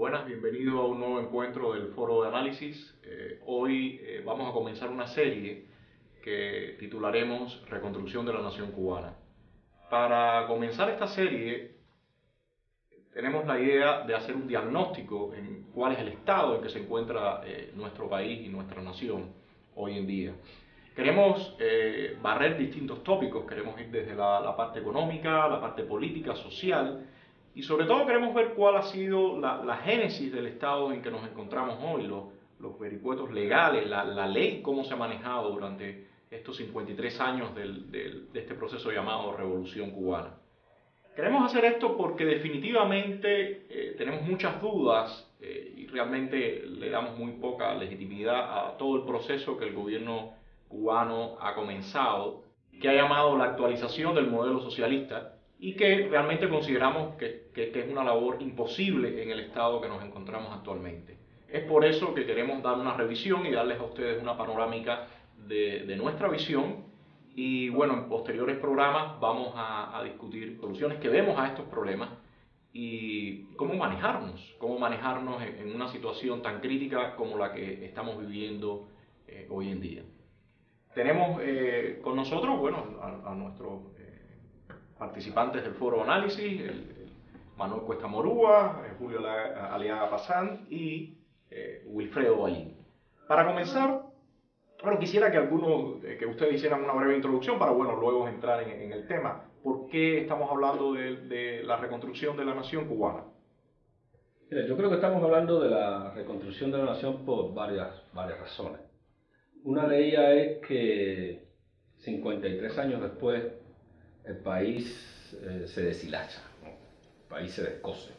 Buenas, bienvenido a un nuevo encuentro del Foro de Análisis. Hoy vamos a comenzar una serie que titularemos Reconstrucción de la Nación Cubana. Para comenzar esta serie tenemos la idea de hacer un diagnóstico en cuál es el estado en que se encuentra nuestro país y nuestra nación hoy en día. Queremos barrer distintos tópicos, queremos ir desde la parte económica, la parte política, social, y sobre todo queremos ver cuál ha sido la génesis del estado en que nos encontramos hoy, los vericuetos legales, la ley, cómo se ha manejado durante estos 53 años de este proceso llamado Revolución Cubana. Queremos hacer esto porque definitivamente tenemos muchas dudas y realmente le damos muy poca legitimidad a todo el proceso que el gobierno cubano ha comenzado, que ha llamado la actualización del modelo socialista y que realmente consideramos que es una labor imposible en el estado que nos encontramos actualmente. Es por eso que queremos dar una revisión y darles a ustedes una panorámica de nuestra visión. Y bueno, en posteriores programas vamos a discutir soluciones que vemos a estos problemas y cómo manejarnos en una situación tan crítica como la que estamos viviendo hoy en día. Tenemos con nosotros, bueno, a nuestros participantes del Foro Análisis, Manuel Cuesta Morúa, Julio Aliaga Pazán y Wilfredo Ballín. Para comenzar, bueno, quisiera que ustedes hicieran una breve introducción para, bueno, luego entrar en el tema. ¿Por qué estamos hablando de la reconstrucción de la nación cubana? Mira, yo creo que estamos hablando de la reconstrucción de la nación por varias razones. Una de ellas es que 53 años después el país se deshilacha, ¿no? El país se descose.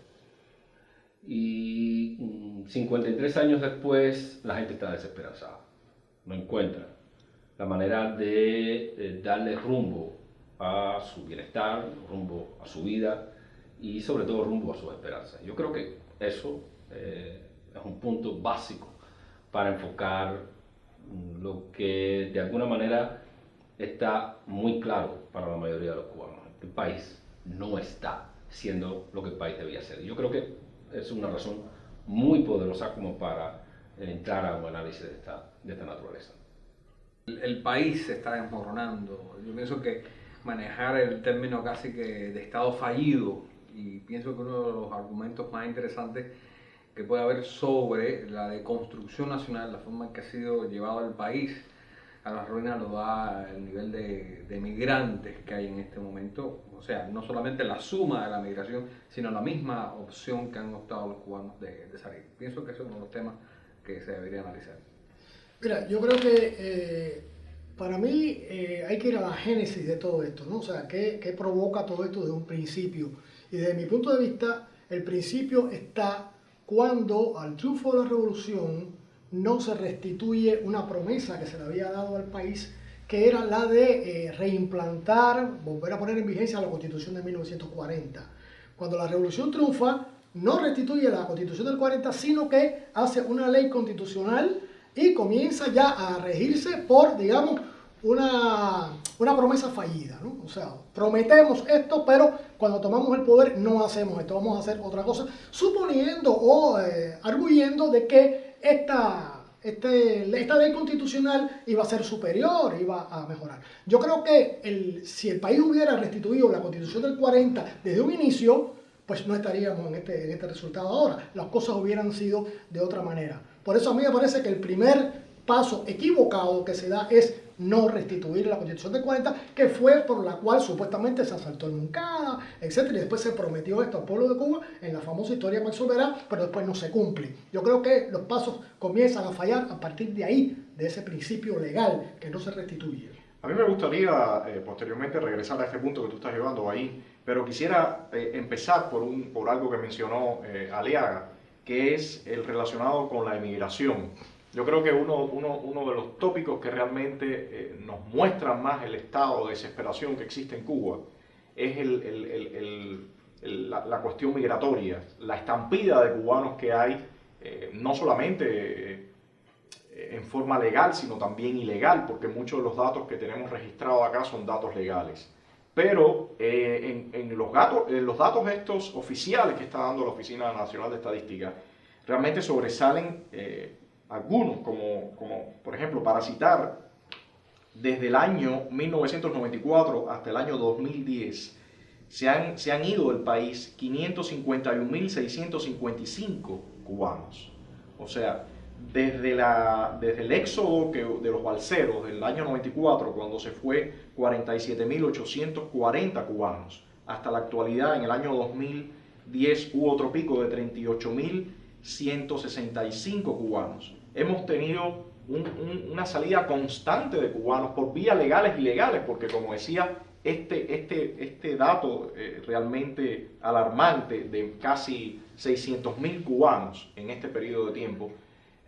Y 53 años después la gente está desesperanzada. No encuentra la manera de darle rumbo a su bienestar, rumbo a su vida y sobre todo rumbo a sus esperanzas. Yo creo que eso es un punto básico para enfocar lo que de alguna manera está muy claro para la mayoría de los cubanos. El país no está siendo lo que el país debía ser. Yo creo que es una razón muy poderosa como para entrar a un análisis de esta naturaleza. El país se está desmoronando. Yo pienso que manejar el término casi que de estado fallido, y pienso que uno de los argumentos más interesantes que puede haber sobre la deconstrucción nacional, la forma en que ha sido llevado el país a la ruina, lo da el nivel de migrantes que hay en este momento. O sea, no solamente la suma de la migración, sino la misma opción que han optado los cubanos de salir. Pienso que ese es uno de los temas que se debería analizar. Mira, yo creo que para mí hay que ir a la génesis de todo esto, ¿no? O sea, ¿qué provoca todo esto desde un principio? Y desde mi punto de vista, el principio está cuando al triunfo de la revolución no se restituye una promesa que se le había dado al país, que era la de reimplantar, volver a poner en vigencia la Constitución de 1940. Cuando la revolución triunfa, no restituye la Constitución del 40, sino que hace una ley constitucional y comienza ya a regirse por, digamos, una promesa fallida, ¿no? O sea, prometemos esto, pero cuando tomamos el poder no hacemos esto, vamos a hacer otra cosa, suponiendo o arguyendo de que esta ley constitucional iba a ser superior, iba a mejorar. Yo creo que si el país hubiera restituido la Constitución del 40 desde un inicio, pues no estaríamos en este resultado ahora. Las cosas hubieran sido de otra manera. Por eso a mí me parece que el primer paso equivocado que se da es no restituir la Constitución del 40, que fue por la cual supuestamente se asaltó el Moncada, etc. Y después se prometió esto al pueblo de Cuba en la famosa historia de Max Soberá, pero después no se cumple. Yo creo que los pasos comienzan a fallar a partir de ahí, de ese principio legal que no se restituye. A mí me gustaría posteriormente regresar a este punto que tú estás llevando ahí, pero quisiera empezar por algo que mencionó Aliaga, que es el relacionado con la emigración. Yo creo que uno de los tópicos que realmente nos muestran más el estado de desesperación que existe en Cuba es la cuestión migratoria, la estampida de cubanos que hay, no solamente en forma legal, sino también ilegal, porque muchos de los datos que tenemos registrados acá son datos legales. Pero en los datos estos oficiales que está dando la Oficina Nacional de Estadística, realmente sobresalen algunos, como por ejemplo, para citar, desde el año 1994 hasta el año 2010, se han ido del país 551.655 cubanos. O sea, desde el éxodo de los balseros del año 94, cuando se fue 47.840 cubanos, hasta la actualidad, en el año 2010, hubo otro pico de 38.165 cubanos. Hemos tenido una salida constante de cubanos por vías legales y ilegales, porque como decía, este dato realmente alarmante de casi 600.000 cubanos en este periodo de tiempo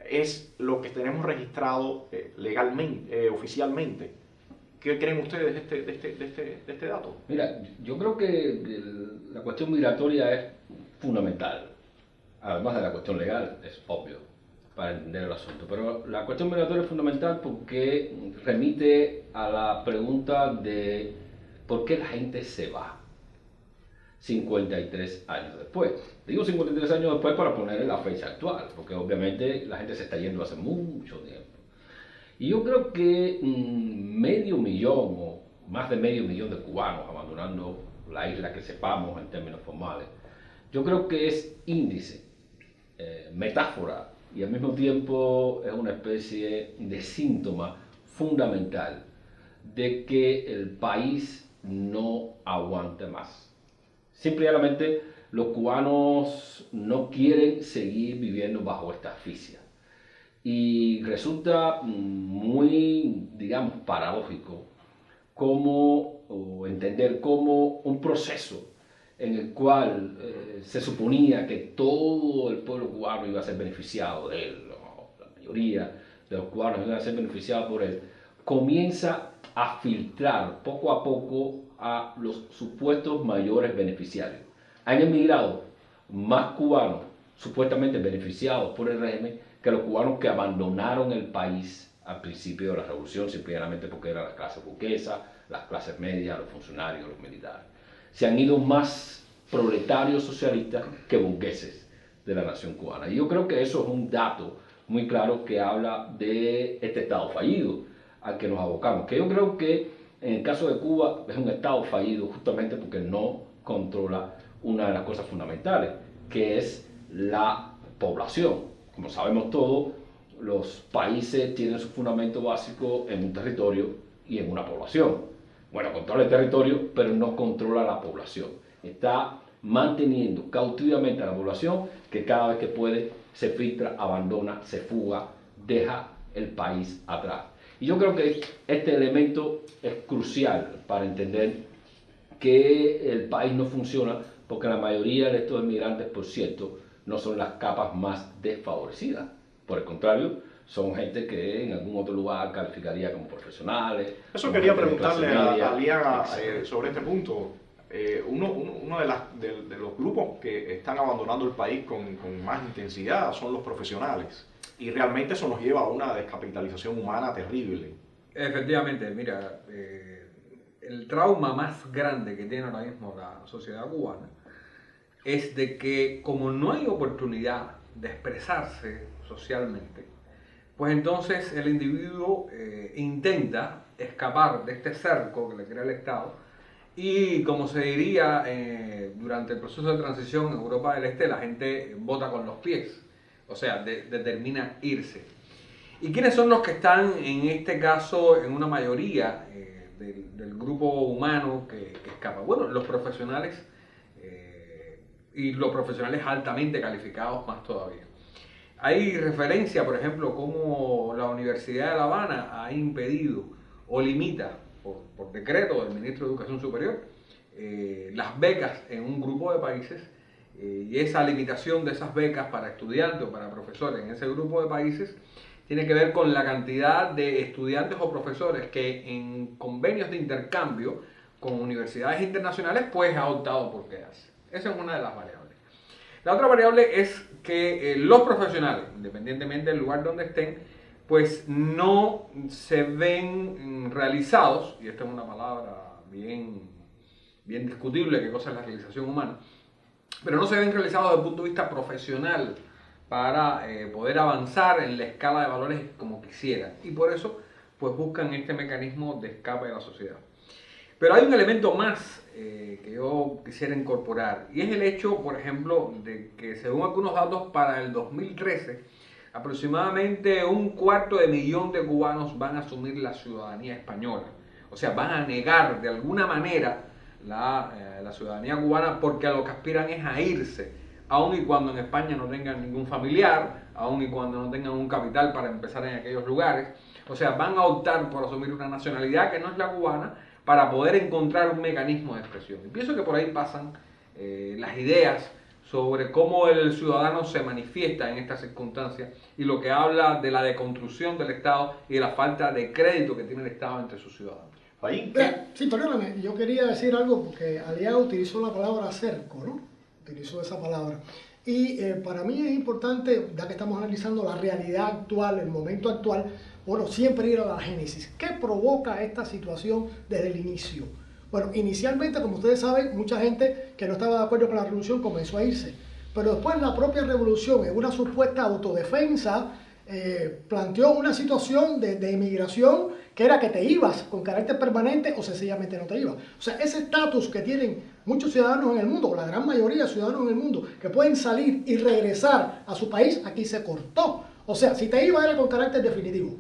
es lo que tenemos registrado legalmente, oficialmente. ¿Qué creen ustedes de este dato? Mira, yo creo que la cuestión migratoria es fundamental, además de la cuestión legal, es obvio, para entender el asunto. Pero la cuestión migratoria es fundamental porque remite a la pregunta de por qué la gente se va 53 años después. Digo 53 años después para poner en la fecha actual, porque obviamente la gente se está yendo hace mucho tiempo. Y yo creo que medio millón o más de medio millón de cubanos abandonando la isla, que sepamos en términos formales, yo creo que es índice, metáfora, y al mismo tiempo es una especie de síntoma fundamental de que el país no aguanta más. Simplemente los cubanos no quieren seguir viviendo bajo esta asfixia. Y resulta muy, digamos, paradójico entender cómo un proceso en el cual se suponía que todo el pueblo cubano iba a ser beneficiado de él, la mayoría de los cubanos iban a ser beneficiados por él, comienza a filtrar poco a poco a los supuestos mayores beneficiarios. Han emigrado más cubanos supuestamente beneficiados por el régimen que los cubanos que abandonaron el país al principio de la revolución, simplemente porque eran las clases burguesas, las clases medias, los funcionarios, los militares. Se han ido más proletarios socialistas que burgueses de la nación cubana. Y yo creo que eso es un dato muy claro que habla de este Estado fallido al que nos abocamos. Que yo creo que en el caso de Cuba es un Estado fallido justamente porque no controla una de las cosas fundamentales, que es la población. Como sabemos todos, los países tienen su fundamento básico en un territorio y en una población. Bueno, controla el territorio, pero no controla la población. Está manteniendo cautivamente a la población que cada vez que puede se filtra, abandona, se fuga, deja el país atrás. Y yo creo que este elemento es crucial para entender que el país no funciona, porque la mayoría de estos inmigrantes, por cierto, no son las capas más desfavorecidas. Por el contrario, son gente que en algún otro lugar calificaría como profesionales. Eso quería preguntarle a Aliaga sobre este punto. Uno de los grupos que están abandonando el país con más intensidad son los profesionales. Y realmente eso nos lleva a una descapitalización humana terrible. Efectivamente, mira, el trauma más grande que tiene ahora mismo la sociedad cubana es de que como no hay oportunidad de expresarse socialmente, pues entonces el individuo intenta escapar de este cerco que le crea el Estado y, como se diría durante el proceso de transición en Europa del Este, la gente vota con los pies, o sea, determina irse. ¿Y quiénes son los que están en este caso en una mayoría del grupo humano que escapa? Bueno, los profesionales y los profesionales altamente calificados más todavía. Hay referencia, por ejemplo, cómo la Universidad de La Habana ha impedido o limita, por decreto del ministro de Educación Superior, las becas en un grupo de países, y esa limitación de esas becas para estudiantes o para profesores en ese grupo de países tiene que ver con la cantidad de estudiantes o profesores que en convenios de intercambio con universidades internacionales pues ha optado por quedarse. Esa es una de las variables. La otra variable es que los profesionales, independientemente del lugar donde estén, pues no se ven realizados, y esta es una palabra bien discutible, qué cosa es la realización humana, pero no se ven realizados desde el punto de vista profesional para poder avanzar en la escala de valores como quisieran. Y por eso pues buscan este mecanismo de escape de la sociedad. Pero hay un elemento más que yo quisiera incorporar, y es el hecho, por ejemplo, de que según algunos datos para el 2013, aproximadamente 250.000 de cubanos van a asumir la ciudadanía española. O sea, van a negar de alguna manera la ciudadanía cubana porque a lo que aspiran es a irse, aun y cuando en España no tengan ningún familiar, aun y cuando no tengan un capital para empezar en aquellos lugares. O sea, van a optar por asumir una nacionalidad que no es la cubana para poder encontrar un mecanismo de expresión. Y pienso que por ahí pasan las ideas sobre cómo el ciudadano se manifiesta en estas circunstancias y lo que habla de la deconstrucción del Estado y de la falta de crédito que tiene el Estado entre sus ciudadanos. Sí, perdóname, yo quería decir algo porque Aliaga utilizó la palabra cerco, ¿no? Utilizó esa palabra. Y para mí es importante, ya que estamos analizando la realidad actual, el momento actual, bueno, siempre ir a la génesis. ¿Qué provoca esta situación desde el inicio? Bueno, inicialmente, como ustedes saben, mucha gente que no estaba de acuerdo con la revolución comenzó a irse. Pero después la propia revolución, en una supuesta autodefensa, planteó una situación de emigración que era que te ibas con carácter permanente o sencillamente no te ibas. O sea, ese estatus que tienen muchos ciudadanos en el mundo, o la gran mayoría de ciudadanos en el mundo, que pueden salir y regresar a su país, aquí se cortó. O sea, si te ibas era con carácter definitivo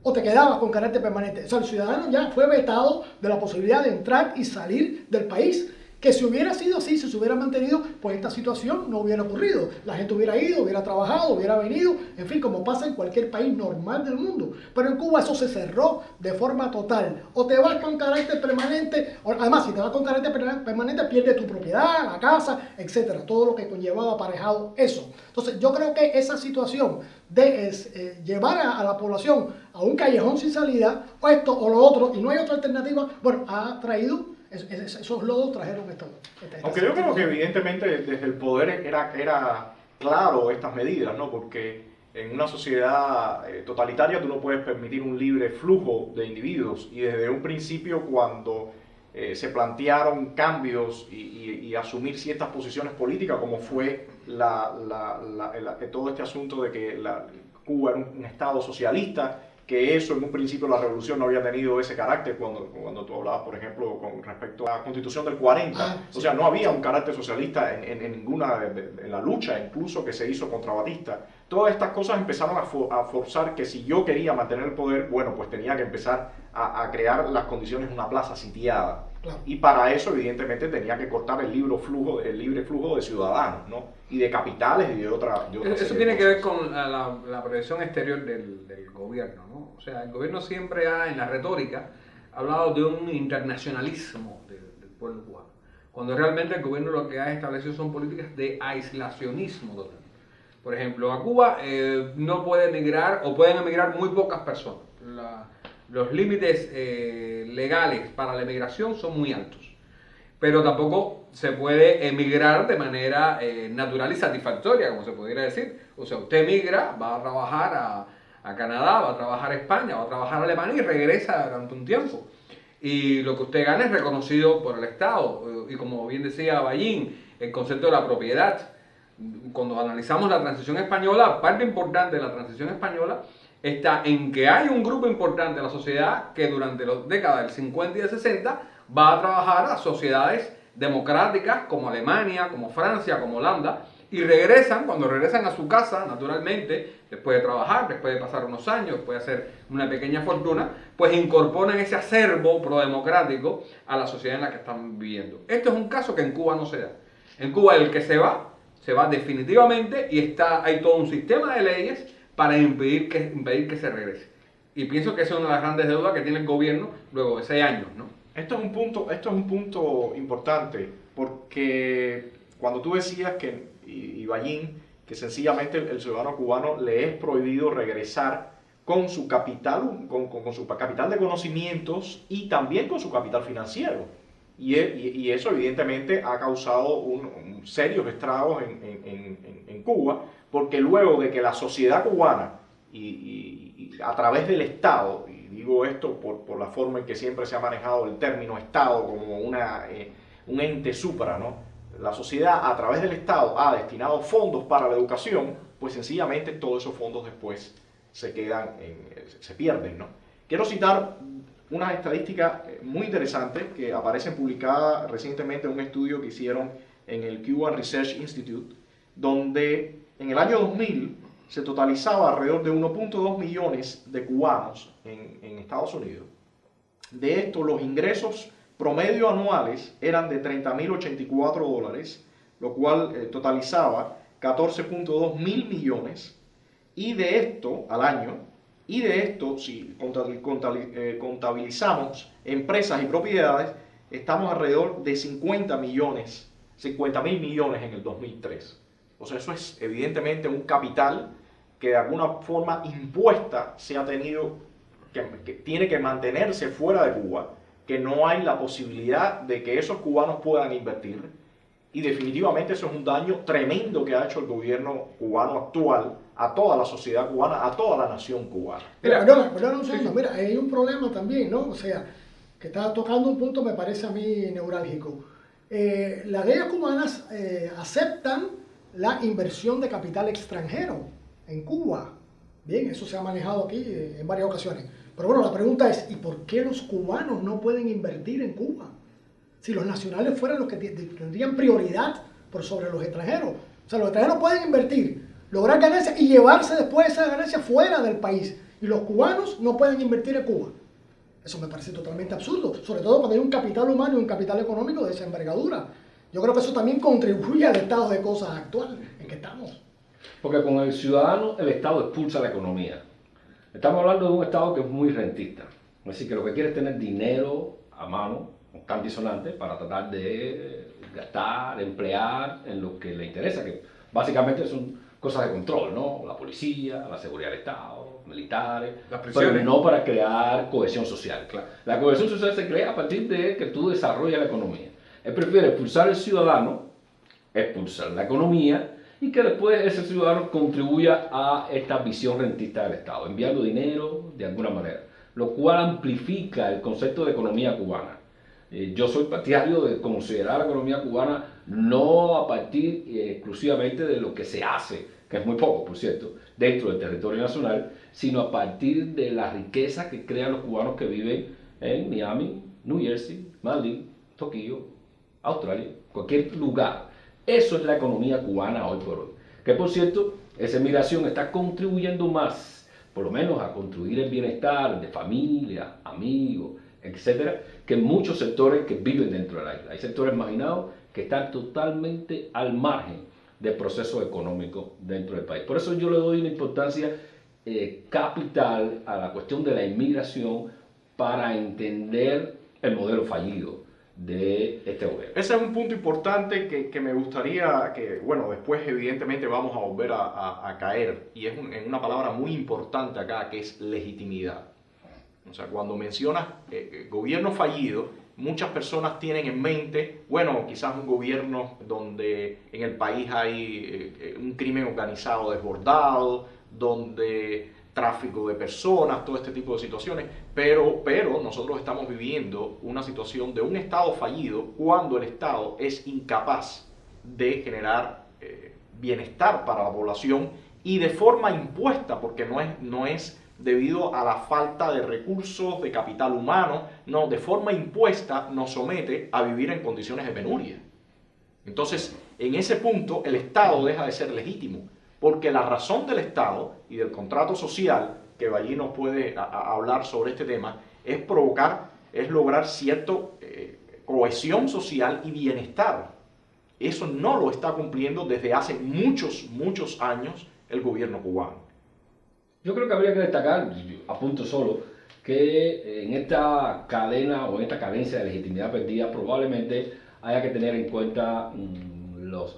o te quedabas con carácter permanente. O sea, el ciudadano ya fue vetado de la posibilidad de entrar y salir del país. Que si hubiera sido así, si se hubiera mantenido, pues esta situación no hubiera ocurrido. La gente hubiera ido, hubiera trabajado, hubiera venido, en fin, como pasa en cualquier país normal del mundo. Pero en Cuba eso se cerró de forma total. O te vas con carácter permanente, o, además si te vas con carácter permanente pierdes tu propiedad, la casa, etcétera, todo lo que conllevaba aparejado eso. Entonces yo creo que esa situación de llevar a la población a un callejón sin salida, o esto o lo otro, y no hay otra alternativa, bueno, ha traído... Esos lodos trajeron esto. Aunque yo creo que evidentemente desde el poder era claro estas medidas, ¿no? Porque en una sociedad totalitaria tú no puedes permitir un libre flujo de individuos, y desde un principio cuando se plantearon cambios y asumir ciertas posiciones políticas, como fue todo este asunto de que Cuba era un estado socialista, que eso en un principio la revolución no había tenido ese carácter cuando tú hablabas, por ejemplo, con respecto a la Constitución del 40. O sea, no había un carácter socialista en ninguna en la lucha, incluso que se hizo contra Batista. Todas estas cosas empezaron a forzar que si yo quería mantener el poder, bueno, pues tenía que empezar a crear las condiciones de una plaza sitiada. Claro. Y para eso, evidentemente, tenía que cortar el libre flujo de ciudadanos, ¿no? Y de capitales y de otra eso tiene que ver con la proyección exterior del gobierno, ¿no? O sea, el gobierno siempre ha, en la retórica, hablado de un internacionalismo del pueblo cubano, cuando realmente el gobierno lo que ha establecido son políticas de aislacionismo total. Por ejemplo, a Cuba no puede emigrar, o pueden emigrar muy pocas personas. Los límites legales para la emigración son muy altos, pero tampoco se puede emigrar de manera natural y satisfactoria, como se pudiera decir. O sea, usted emigra, va a trabajar a Canadá, va a trabajar a España, va a trabajar a Alemania y regresa durante un tiempo. Y lo que usted gana es reconocido por el Estado. Y como bien decía Ballín, el concepto de la propiedad. Cuando analizamos la transición española, parte importante de la transición española está en que hay un grupo importante de la sociedad que durante las décadas del 50 y del 60 va a trabajar a sociedades democráticas como Alemania, como Francia, como Holanda, y cuando regresan a su casa, naturalmente, después de trabajar, después de pasar unos años, después de hacer una pequeña fortuna, pues incorporan ese acervo prodemocrático a la sociedad en la que están viviendo. Esto es un caso que en Cuba no se da. En Cuba el que se va definitivamente, y hay todo un sistema de leyes para impedir que se regrese. Y pienso que esa es una de las grandes deudas que tiene el gobierno luego de 6 años, ¿no? Esto es un punto importante, porque cuando tú decías y Ballín, que sencillamente el ciudadano cubano le es prohibido regresar con su capital, con su capital de conocimientos y también con su capital financiero. Y eso evidentemente ha causado serios estragos en Cuba, porque luego de que la sociedad cubana y a través del Estado, y digo esto por la forma en que siempre se ha manejado el término Estado como un ente supra, ¿no? la sociedad a través del Estado ha destinado fondos para la educación, pues sencillamente todos esos fondos después se quedan, se pierden, ¿no? Quiero citar unas estadísticas muy interesantes que aparecen publicadas recientemente en un estudio que hicieron en el Cuban Research Institute, donde en el año 2000 se totalizaba alrededor de 1.2 millones de cubanos en Estados Unidos. De esto, los ingresos promedio anuales eran de $30.084, lo cual totalizaba 14.2 mil millones, y de esto al año, y de esto, si contabilizamos empresas y propiedades, estamos alrededor de 50 mil millones en el 2003. O sea, eso es evidentemente un capital que de alguna forma impuesta se ha tenido, que tiene que mantenerse fuera de Cuba, que no hay la posibilidad de que esos cubanos puedan invertir, y definitivamente eso es un daño tremendo que ha hecho el gobierno cubano actual a toda la sociedad cubana, a toda la nación cubana. Mira, perdón un segundo, mira, hay un problema también, ¿no? O sea, que está tocando un punto, me parece a mí neurálgico. Las leyes cubanas aceptan la inversión de capital extranjero en Cuba. Bien, eso se ha manejado aquí en varias ocasiones. Pero bueno, la pregunta es, ¿y por qué los cubanos no pueden invertir en Cuba? Si los nacionales fueran los que tendrían prioridad por sobre los extranjeros. O sea, los extranjeros pueden invertir, lograr ganancias y llevarse después esas ganancias fuera del país. Y los cubanos no pueden invertir en Cuba. Eso me parece totalmente absurdo, sobre todo cuando hay un capital humano y un capital económico de esa envergadura. Yo creo que eso también contribuye al estado de cosas actual en que estamos. Porque con el ciudadano el Estado expulsa la economía. Estamos hablando de un Estado que es muy rentista. Es decir, que lo que quiere es tener dinero a mano, tan disonante, para tratar de gastar, emplear en lo que le interesa, que básicamente son cosas de control, ¿no? La policía, la seguridad del Estado, militares, pero no para crear cohesión social. Claro. La cohesión social se crea a partir de que tú desarrollas la economía. Él prefiere expulsar al ciudadano, expulsar la economía, y que después ese ciudadano contribuya a esta visión rentista del Estado, enviando dinero de alguna manera, lo cual amplifica el concepto de economía cubana. Yo soy partidario de considerar la economía cubana no a partir exclusivamente de lo que se hace, que es muy poco, por cierto, dentro del territorio nacional, sino a partir de la riqueza que crean los cubanos que viven en Miami, New Jersey, Madrid, Tokio, Australia, cualquier lugar. Eso es la economía cubana hoy por hoy. Que por cierto, esa migración está contribuyendo más, por lo menos a construir el bienestar de familia, amigos, etcétera, que muchos sectores que viven dentro de la isla. Hay sectores marginados que están totalmente al margen del proceso económico dentro del país. Por eso yo le doy una importancia capital a la cuestión de la inmigración para entender el modelo fallido de este gobierno. Ese es un punto importante que me gustaría que, bueno, después evidentemente vamos a volver a caer, y es en una palabra muy importante acá, que es legitimidad. O sea, cuando mencionas gobierno fallido, muchas personas tienen en mente, bueno, quizás un gobierno donde en el país hay un crimen organizado desbordado, donde tráfico de personas, todo este tipo de situaciones, pero nosotros estamos viviendo una situación de un Estado fallido cuando el Estado es incapaz de generar bienestar para la población, y de forma impuesta, porque no es debido a la falta de recursos, de capital humano, no, de forma impuesta nos somete a vivir en condiciones de penuria. Entonces, en ese punto, el Estado deja de ser legítimo, porque la razón del Estado y del contrato social, que allí nos puede hablar sobre este tema, es lograr cierta cohesión social y bienestar. Eso no lo está cumpliendo desde hace muchos años el gobierno cubano. Yo creo que habría que destacar, apunto solo, que en esta cadena o en esta cadencia de legitimidad perdida probablemente haya que tener en cuenta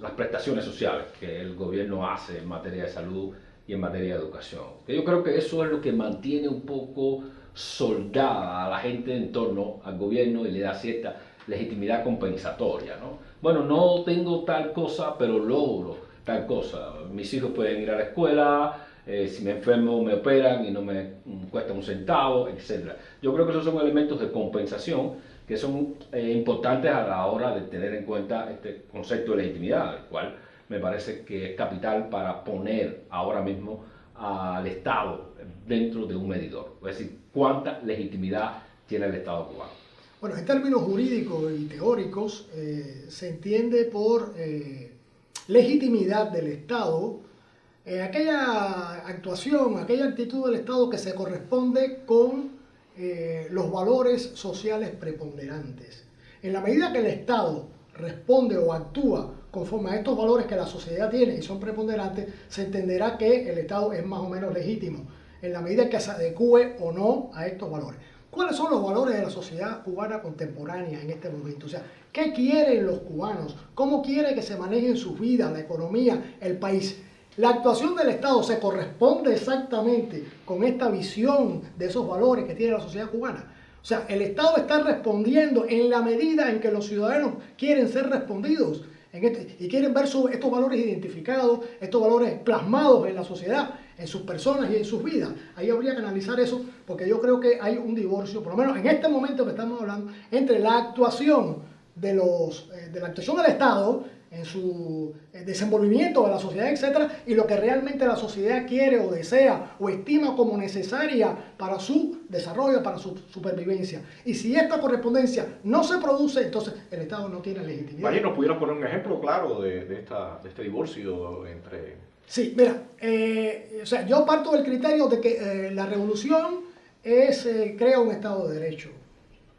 las prestaciones sociales que el gobierno hace en materia de salud y en materia de educación. Yo creo que eso es lo que mantiene un poco soldada a la gente en torno al gobierno y le da cierta legitimidad compensatoria, ¿no? Bueno, no tengo tal cosa, pero logro tal cosa. Mis hijos pueden ir a la escuela, si me enfermo me operan y no me cuesta un centavo, etc. Yo creo que esos son elementos de compensación que son importantes a la hora de tener en cuenta este concepto de legitimidad, el cual me parece que es capital para poner ahora mismo al Estado dentro de un medidor. Es decir, cuánta legitimidad tiene el Estado cubano. Bueno, en términos jurídicos y teóricos, se entiende por legitimidad del Estado aquella actuación, aquella actitud del Estado que se corresponde con los valores sociales preponderantes. En la medida que el Estado responde o actúa conforme a estos valores que la sociedad tiene y son preponderantes, se entenderá que el Estado es más o menos legítimo, en la medida que se adecue o no a estos valores. ¿Cuáles son los valores de la sociedad cubana contemporánea en este momento? O sea, ¿qué quieren los cubanos? ¿Cómo quiere que se manejen sus vidas, la economía, el país? La actuación del Estado se corresponde exactamente con esta visión de esos valores que tiene la sociedad cubana. O sea, el Estado está respondiendo en la medida en que los ciudadanos quieren ser respondidos y quieren ver estos valores identificados, estos valores plasmados en la sociedad, en sus personas y en sus vidas. Ahí habría que analizar eso, porque yo creo que hay un divorcio, por lo menos en este momento que estamos hablando, entre la actuación de la actuación del Estado en su desenvolvimiento de la sociedad, etcétera, y lo que realmente la sociedad quiere o desea o estima como necesaria para su desarrollo, para su supervivencia. Y si esta correspondencia no se produce, entonces el Estado no tiene legitimidad. María, ¿nos pudieras poner un ejemplo claro de este divorcio entre...? Sí, mira, o sea, yo parto del criterio de que la revolución crea un Estado de Derecho.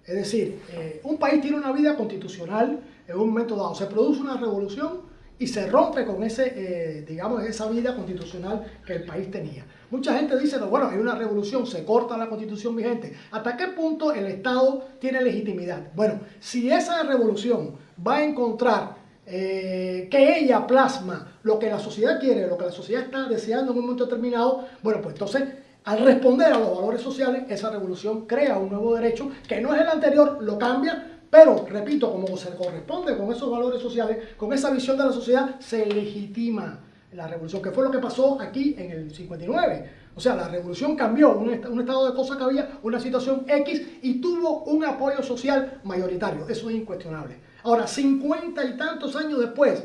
Es decir, un país tiene una vida constitucional en un momento dado. Se produce una revolución y se rompe con digamos, esa vida constitucional que el país tenía. Mucha gente dice, bueno, hay una revolución, se corta la constitución vigente. ¿Hasta qué punto el Estado tiene legitimidad? Bueno, si esa revolución va a encontrar que ella plasma lo que la sociedad quiere, lo que la sociedad está deseando en un momento determinado, bueno, pues entonces, al responder a los valores sociales, esa revolución crea un nuevo derecho que no es el anterior, lo cambia, pero, repito, como se corresponde con esos valores sociales, con esa visión de la sociedad, se legitima la revolución, que fue lo que pasó aquí en el 59. O sea, la revolución cambió un estado de cosas que había, una situación X, y tuvo un apoyo social mayoritario. Eso es incuestionable. Ahora, 50 y tantos años después,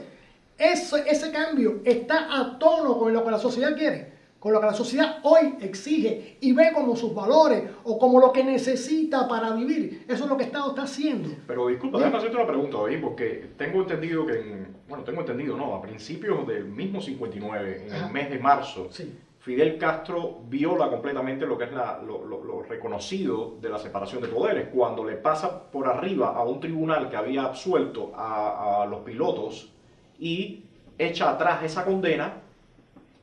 ese cambio está a tono con lo que la sociedad quiere, con lo que la sociedad hoy exige y ve como sus valores o como lo que necesita para vivir. Eso es lo que el Estado está haciendo. Pero disculpa, déjame hacerte una pregunta, David, porque tengo entendido que, a principios del mismo 59, en el mes de marzo, sí, Fidel Castro viola completamente lo que es lo reconocido de la separación de poderes, cuando le pasa por arriba a un tribunal que había absuelto a los pilotos y echa atrás esa condena.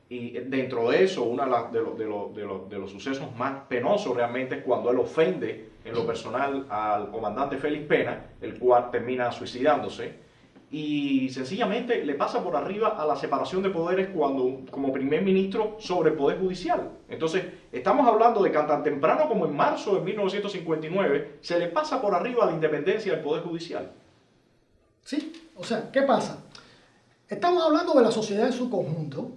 Y dentro de eso, uno de los sucesos más penosos realmente es cuando él ofende en lo personal al comandante Félix Pena, el cual termina suicidándose, y sencillamente le pasa por arriba a la separación de poderes como primer ministro sobre el Poder Judicial. Entonces, estamos hablando de que tan temprano como en marzo de 1959 se le pasa por arriba la independencia del Poder Judicial. Sí, o sea, ¿qué pasa? Estamos hablando de la sociedad en su conjunto.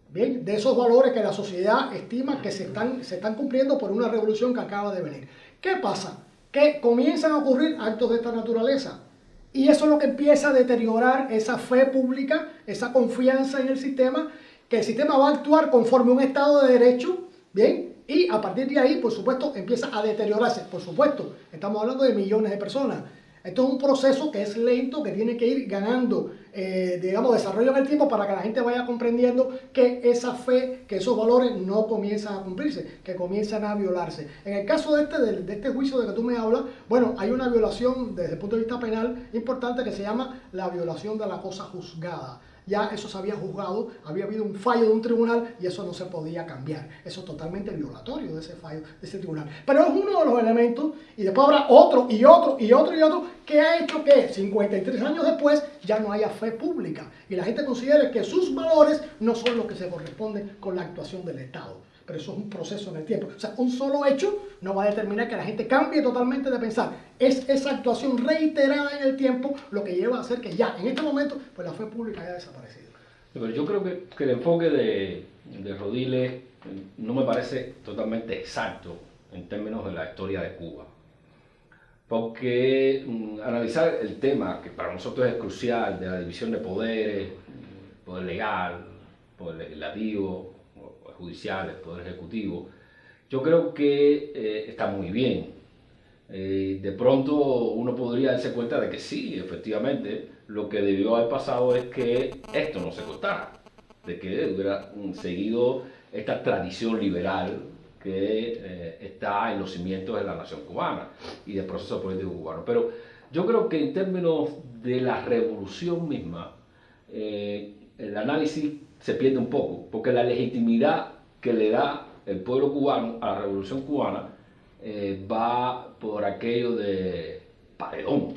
Bien, de esos valores que la sociedad estima que se están cumpliendo por una revolución que acaba de venir. ¿Qué pasa? Que comienzan a ocurrir actos de esta naturaleza. Y eso es lo que empieza a deteriorar esa fe pública, esa confianza en el sistema, que el sistema va a actuar conforme a un Estado de Derecho, ¿bien? Y a partir de ahí, por supuesto, empieza a deteriorarse. Por supuesto, estamos hablando de millones de personas. Esto es un proceso que es lento, que tiene que ir ganando, digamos, desarrollo en el tiempo para que la gente vaya comprendiendo que esa fe, que esos valores no comienzan a cumplirse, que comienzan a violarse. En el caso de este juicio de que tú me hablas, bueno, hay una violación desde el punto de vista penal importante que se llama la violación de la cosa juzgada. Ya eso se había juzgado, había habido un fallo de un tribunal y eso no se podía cambiar. Eso es totalmente violatorio de ese fallo, de ese tribunal. Pero es uno de los elementos, y después habrá otro y otro y otro y otro, que ha hecho que 53 años después ya no haya fe pública. Y la gente considere que sus valores no son los que se corresponden con la actuación del Estado. Pero eso es un proceso en el tiempo. O sea, un solo hecho no va a determinar que la gente cambie totalmente de pensar. Es esa actuación reiterada en el tiempo lo que lleva a hacer que ya, en este momento, pues la fe pública haya desaparecido. Pero yo creo que el enfoque de Rodiles no me parece totalmente exacto en términos de la historia de Cuba. porque analizar el tema que para nosotros es crucial de la división de poderes, poder legal, poder legislativo, poder judicial, el poder ejecutivo, yo creo que está muy bien. De pronto uno podría darse cuenta de que sí, efectivamente, lo que debió haber pasado es que esto no se cortara, de que hubiera seguido esta tradición liberal que está en los cimientos de la nación cubana y del proceso político cubano. Pero yo creo que en términos de la revolución misma, el análisis se pierde un poco, porque la legitimidad que le da el pueblo cubano a la revolución cubana va por aquello de paredón.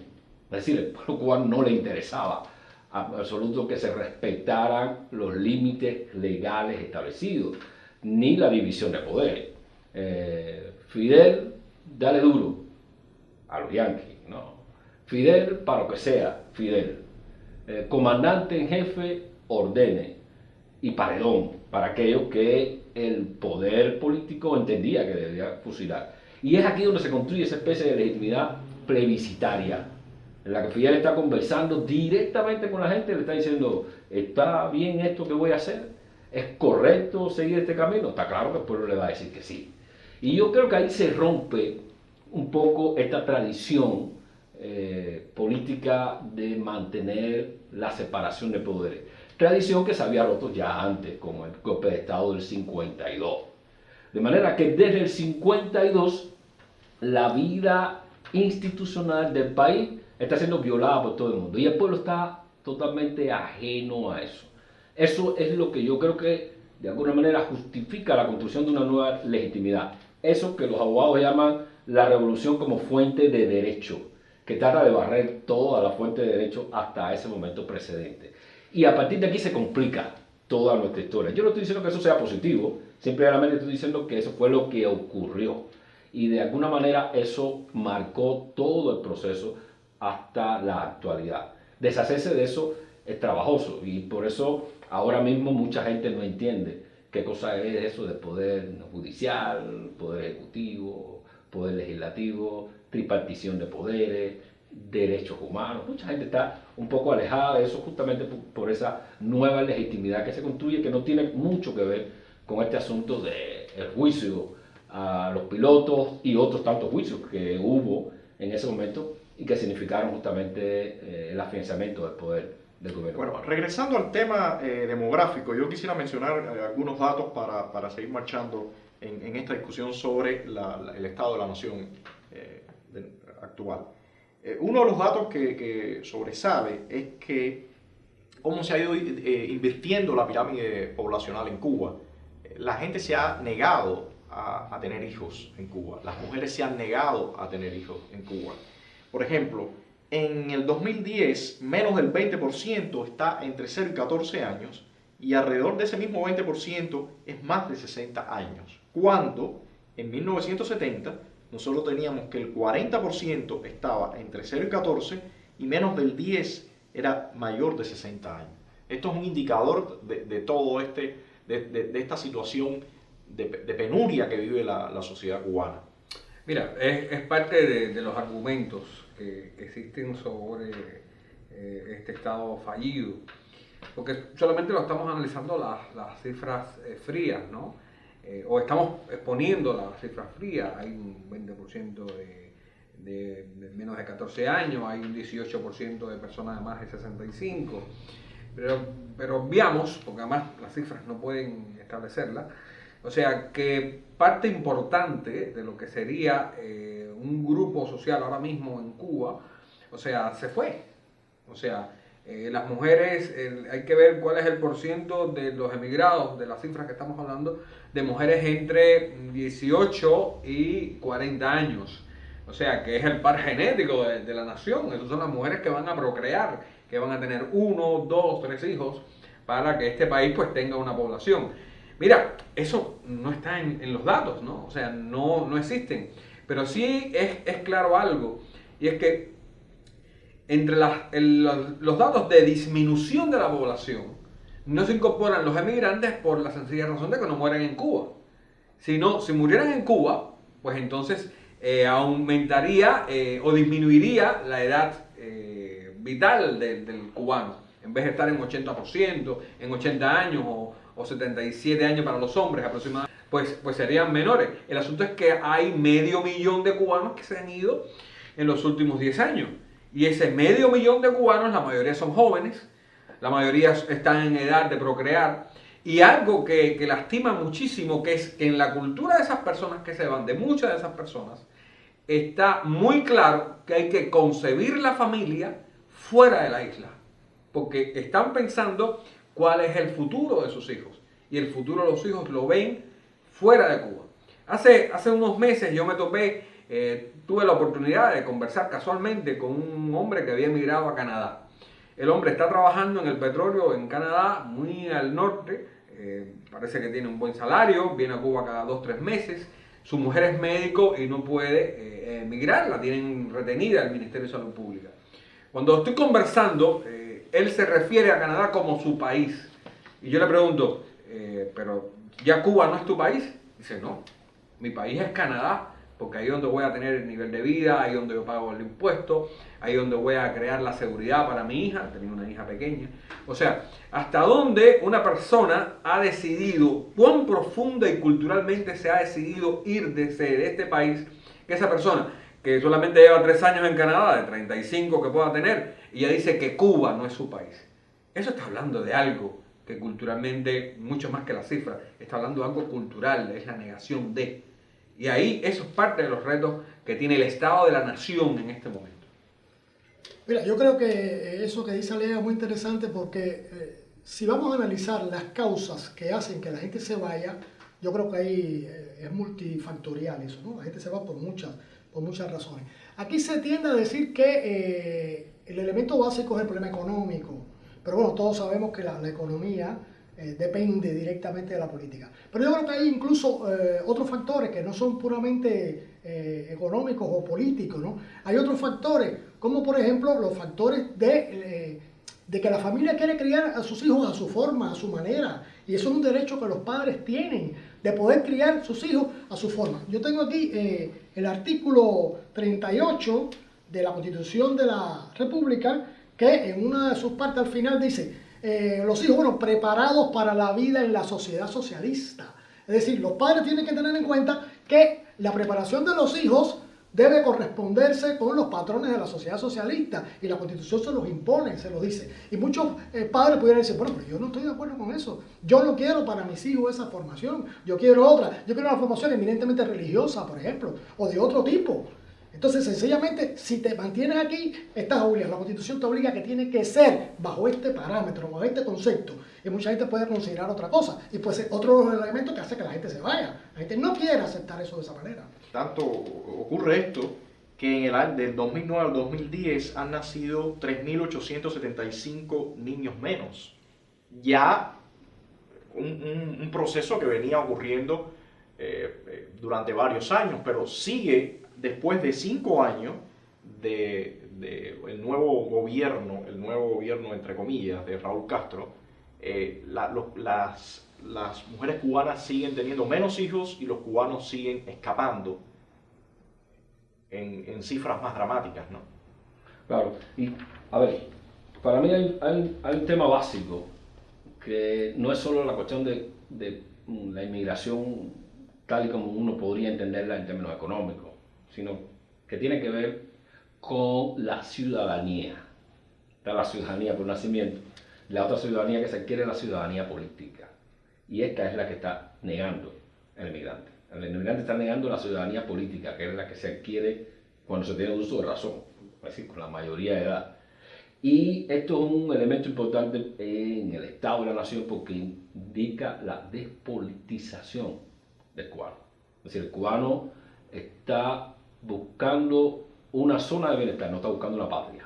Es decir, el pueblo cubano no le interesaba en absoluto que se respetaran los límites legales establecidos, ni la división de poderes. Fidel, dale duro a los yanquis, ¿no? Fidel para lo que sea, Fidel. Comandante en jefe, ordene. Y paredón para aquellos que el poder político entendía que debía fusilar. Y es aquí donde se construye esa especie de legitimidad plebiscitaria, en la que Fidel está conversando directamente con la gente, le está diciendo, ¿está bien esto que voy a hacer? ¿Es correcto seguir este camino? Está claro que el pueblo le va a decir que sí. Y yo creo que ahí se rompe un poco esta tradición política de mantener la separación de poderes. Tradición que se había roto ya antes con el golpe de Estado del 52. De manera que desde el 52 la vida institucional del país está siendo violada por todo el mundo y el pueblo está totalmente ajeno a eso. Eso es lo que yo creo que de alguna manera justifica la construcción de una nueva legitimidad. Eso que los abogados llaman la revolución como fuente de derecho, que trata de barrer toda la fuente de derecho hasta ese momento precedente. Y a partir de aquí se complica toda nuestra historia. Yo no estoy diciendo que eso sea positivo, simplemente estoy diciendo que eso fue lo que ocurrió. Y de alguna manera eso marcó todo el proceso hasta la actualidad. Deshacerse de eso es trabajoso y por eso ahora mismo mucha gente no entiende qué cosa es eso de poder judicial, poder ejecutivo, poder legislativo, tripartición de poderes, derechos humanos. Mucha gente está un poco alejada de eso justamente por esa nueva legitimidad que se construye, que no tiene mucho que ver con este asunto del juicio a los pilotos y otros tantos juicios que hubo en ese momento y que significaron justamente el afianzamiento del poder del gobierno. Bueno, regresando al tema demográfico, yo quisiera mencionar algunos datos para seguir marchando en esta discusión sobre el estado de la nación actual. Uno de los datos que sobresale es que cómo se ha ido invirtiendo la pirámide poblacional en Cuba. La gente se ha negado a tener hijos en Cuba. Las mujeres se han negado a tener hijos en Cuba. Por ejemplo, en el 2010, menos del 20% está entre 0 y 14 años y alrededor de ese mismo 20% es más de 60 años. Cuando en 1970 nosotros teníamos que el 40% estaba entre 0 y 14 y menos del 10% era mayor de 60 años. Esto es un indicador de todo de esta situación de penuria que vive la sociedad cubana. Mira, es parte de los argumentos que existen sobre este Estado fallido, porque solamente lo estamos analizando las cifras frías, ¿no? O estamos exponiendo las cifras frías. Hay un 20% de menos de 14 años, hay un 18% de personas de más de 65, pero obviamos, porque además las cifras no pueden establecerlas, o sea que parte importante de lo que sería un grupo social ahora mismo en Cuba, o sea, se fue. O sea, las mujeres, hay que ver cuál es el porciento de los emigrados, de las cifras que estamos hablando, de mujeres entre 18 y 40 años. O sea, que es el par genético de la nación. Esas son las mujeres que van a procrear, que van a tener 1, 2, 3 hijos para que este país pues tenga una población. Mira, eso no está en los datos, ¿no? O sea, no existen. Pero sí es claro algo, y es que entre los datos de disminución de la población no se incorporan los emigrantes por la sencilla razón de que no mueren en Cuba. Si murieran en Cuba, pues entonces aumentaría o disminuiría la edad vital del cubano. En vez de estar en 80%, en 80 años o 77 años para los hombres aproximadamente, pues serían menores. El asunto es que hay 500.000 de cubanos que se han ido en los últimos 10 años. Y ese 500.000 de cubanos, la mayoría son jóvenes, la mayoría están en edad de procrear. Y algo que lastima muchísimo, que es que en la cultura de esas personas que se van, de muchas de esas personas, está muy claro que hay que concebir la familia fuera de la isla. Porque están pensando cuál es el futuro de sus hijos. Y el futuro de los hijos lo ven fuera de Cuba. Hace unos meses yo me topé, tuve la oportunidad de conversar casualmente con un hombre que había emigrado a Canadá. El hombre está trabajando en el petróleo en Canadá, muy al norte, parece que tiene un buen salario, viene a Cuba cada 2 o 3 meses. Su mujer es médico y no puede emigrar, la tienen retenida el Ministerio de Salud Pública. Cuando estoy conversando, él se refiere a Canadá como su país. Y yo le pregunto, ¿pero ya Cuba no es tu país? Dice, no, mi país es Canadá, porque ahí es donde voy a tener el nivel de vida, ahí es donde yo pago el impuesto, ahí es donde voy a crear la seguridad para mi hija, tenía una hija pequeña. O sea, hasta dónde una persona ha decidido, cuán profunda y culturalmente se ha decidido ir de este país, que esa persona que solamente lleva 3 años en Canadá, de 35 que pueda tener, y ya dice que Cuba no es su país. Eso está hablando de algo que culturalmente, mucho más que la cifra, está hablando de algo cultural, es la negación de. Y ahí eso es parte de los retos que tiene el Estado de la Nación en este momento. Mira, yo creo que eso que dice Alea es muy interesante porque si vamos a analizar las causas que hacen que la gente se vaya, yo creo que ahí es multifactorial eso, ¿no? La gente se va por muchas razones. Aquí se tiende a decir que el elemento básico es el problema económico, pero bueno, todos sabemos que la economía depende directamente de la política. Pero yo creo que hay incluso otros factores que no son puramente económicos o políticos, ¿no? Hay otros factores, como por ejemplo los factores de que la familia quiere criar a sus hijos a su forma, a su manera, y eso es un derecho que los padres tienen, de poder criar sus hijos a su forma. Yo tengo aquí el artículo 38 de la Constitución de la República, que en una de sus partes al final dice, los hijos, bueno, preparados para la vida en la sociedad socialista. Es decir, los padres tienen que tener en cuenta que la preparación de los hijos debe corresponderse con los patrones de la sociedad socialista y la Constitución se los impone, se los dice. Y muchos padres pudieran decir, bueno, pero yo no estoy de acuerdo con eso. Yo no quiero para mis hijos esa formación. Yo quiero otra. Yo quiero una formación eminentemente religiosa, por ejemplo, o de otro tipo. Entonces, sencillamente, si te mantienes aquí, estás obligado. La Constitución te obliga a que tiene que ser bajo este parámetro, bajo este concepto. Y mucha gente puede considerar otra cosa. Y puede ser otro de los elementos que hace que la gente se vaya. La gente no quiere aceptar eso de esa manera. Tanto ocurre esto que en el año del 2009 al 2010 han nacido 3.875 niños menos. Ya un proceso que venía ocurriendo durante varios años, pero sigue después de 5 años el nuevo gobierno entre comillas de Raúl Castro. Las mujeres cubanas siguen teniendo menos hijos y los cubanos siguen escapando en cifras más dramáticas, ¿no? Claro, y a ver, para mí hay un tema básico que no es solo la cuestión de la inmigración tal y como uno podría entenderla en términos económicos, sino que tiene que ver con la ciudadanía. Está la ciudadanía por nacimiento, la otra ciudadanía que se adquiere es la ciudadanía política. Y esta es la que está negando el inmigrante. El inmigrante está negando la ciudadanía política, que es la que se adquiere cuando se tiene uso de razón, es decir, con la mayoría de edad. Y esto es un elemento importante en el Estado de la Nación porque indica la despolitización del cubano. Es decir, el cubano está buscando una zona de bienestar, no está buscando una patria.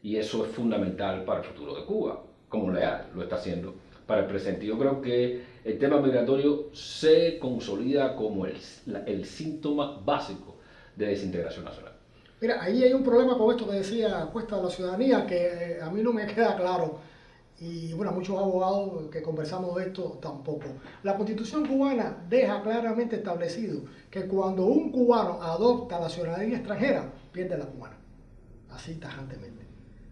Y eso es fundamental para el futuro de Cuba, como lo está haciendo para el presente. Yo creo que el tema migratorio se consolida como el síntoma básico de desintegración nacional. Mira, ahí hay un problema con esto que decía Cuesta de la ciudadanía, que a mí no me queda claro. y bueno, muchos abogados que conversamos de esto tampoco. La Constitución cubana deja claramente establecido que cuando un cubano adopta la ciudadanía extranjera, pierde la cubana, así tajantemente.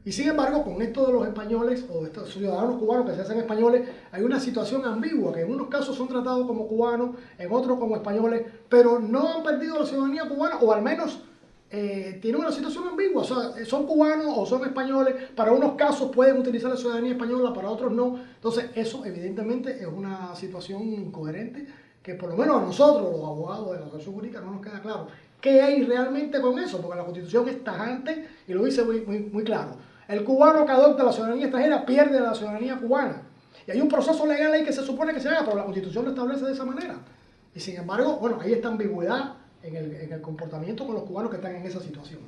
Y sin embargo, con esto de los españoles o de estos ciudadanos cubanos que se hacen españoles, hay una situación ambigua, que en unos casos son tratados como cubanos, en otros como españoles, pero no han perdido la ciudadanía cubana, o al menos tienen una situación ambigua, o sea, son cubanos o son españoles, para unos casos pueden utilizar la ciudadanía española, para otros no. Entonces, eso evidentemente es una situación incoherente, que por lo menos a nosotros, los abogados de la Asociación Jurídica, no nos queda claro qué hay realmente con eso, porque la Constitución es tajante y lo dice muy claro. El cubano que adopta la ciudadanía extranjera pierde la ciudadanía cubana. Y hay un proceso legal ahí que se supone que se haga, pero la Constitución lo establece de esa manera. Y sin embargo, bueno, hay esta ambigüedad en el comportamiento con los cubanos que están en esa situación.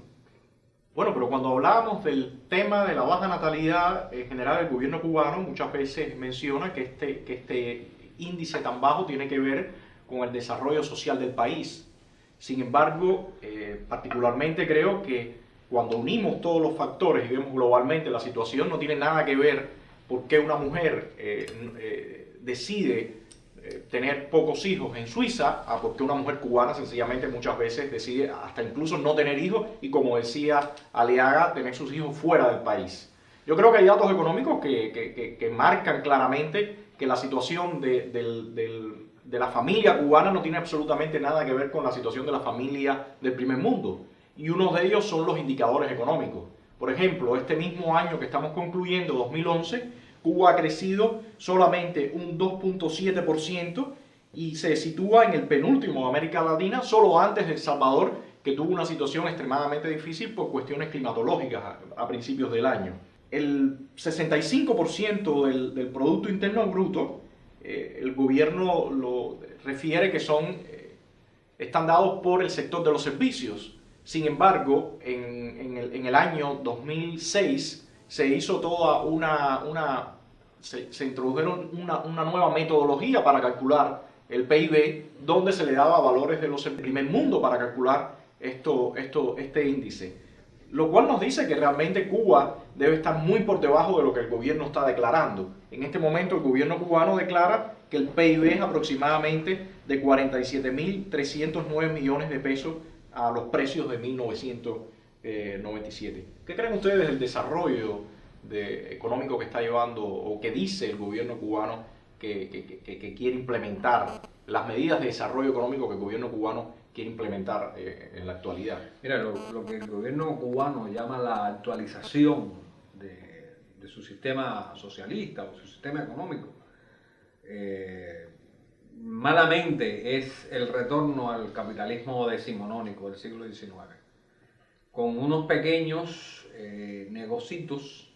Bueno, pero cuando hablábamos del tema de la baja natalidad, en general el gobierno cubano muchas veces menciona que este índice tan bajo tiene que ver con el desarrollo social del país. Sin embargo, particularmente creo que cuando unimos todos los factores y vemos globalmente la situación, no tiene nada que ver por qué una mujer decide tener pocos hijos en Suiza a porque una mujer cubana sencillamente muchas veces decide hasta incluso no tener hijos y, como decía Aliaga, tener sus hijos fuera del país. Yo creo que hay datos económicos que marcan claramente que la situación de la familia cubana no tiene absolutamente nada que ver con la situación de la familia del primer mundo. Y uno de ellos son los indicadores económicos. Por ejemplo, este mismo año que estamos concluyendo, 2011, Cuba ha crecido solamente un 2.7% y se sitúa en el penúltimo de América Latina, solo antes de El Salvador, que tuvo una situación extremadamente difícil por cuestiones climatológicas a principios del año. El 65% del Producto Interno Bruto, el gobierno lo refiere que están dados por el sector de los servicios. Sin embargo, en el año 2006 se hizo se introdujeron una nueva metodología para calcular el PIB, donde se le daba valores de los del primer mundo para calcular este índice. Lo cual nos dice que realmente Cuba debe estar muy por debajo de lo que el gobierno está declarando. En este momento el gobierno cubano declara que el PIB es aproximadamente de 47.309 millones de pesos a los precios de 1997. ¿Qué creen ustedes del desarrollo económico que está llevando o que dice el gobierno cubano que quiere implementar, las medidas de desarrollo económico que el gobierno cubano quiere implementar en la actualidad? Mira, lo que el gobierno cubano llama la actualización de su sistema socialista o su sistema económico, malamente es el retorno al capitalismo decimonónico del siglo XIX, con unos pequeños negocitos,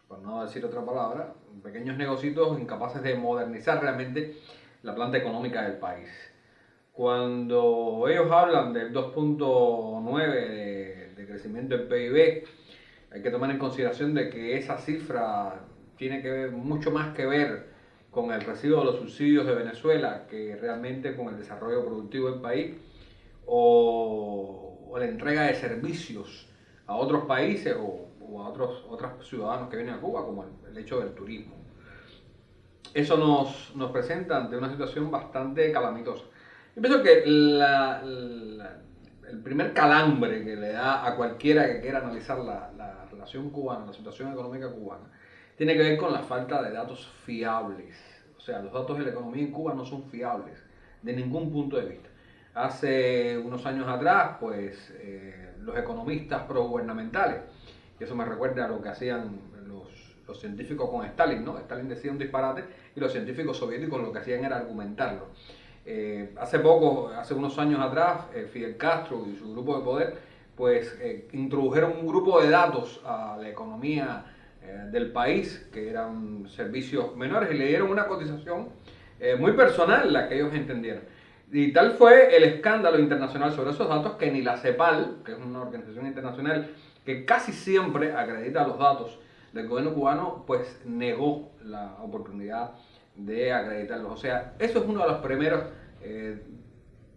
por no decir otra palabra, pequeños negocitos incapaces de modernizar realmente la planta económica del país. Cuando ellos hablan del 2.9 de crecimiento del PIB, hay que tomar en consideración de que esa cifra tiene que ver, mucho más que ver con el recibo de los subsidios de Venezuela que realmente con el desarrollo productivo del país o la entrega de servicios a otros países o a otros ciudadanos que vienen a Cuba, como el hecho del turismo. Eso nos presenta ante una situación bastante calamitosa. Yo pienso que el primer calambre que le da a cualquiera que quiera analizar la relación cubana, la situación económica cubana, tiene que ver con la falta de datos fiables. O sea, los datos de la economía en Cuba no son fiables de ningún punto de vista. Hace unos años atrás, pues, los economistas progubernamentales, y eso me recuerda a lo que hacían los científicos con Stalin, ¿no? Stalin decía un disparate y los científicos soviéticos lo que hacían era argumentarlo. Hace unos años atrás, Fidel Castro y su grupo de poder, pues, introdujeron un grupo de datos a la economía del país, que eran servicios menores, y le dieron una cotización muy personal, la que ellos entendieron. Y tal fue el escándalo internacional sobre esos datos que ni la CEPAL, que es una organización internacional que casi siempre acredita los datos del gobierno cubano, pues negó la oportunidad de acreditarlos. O sea, eso es uno de los primeros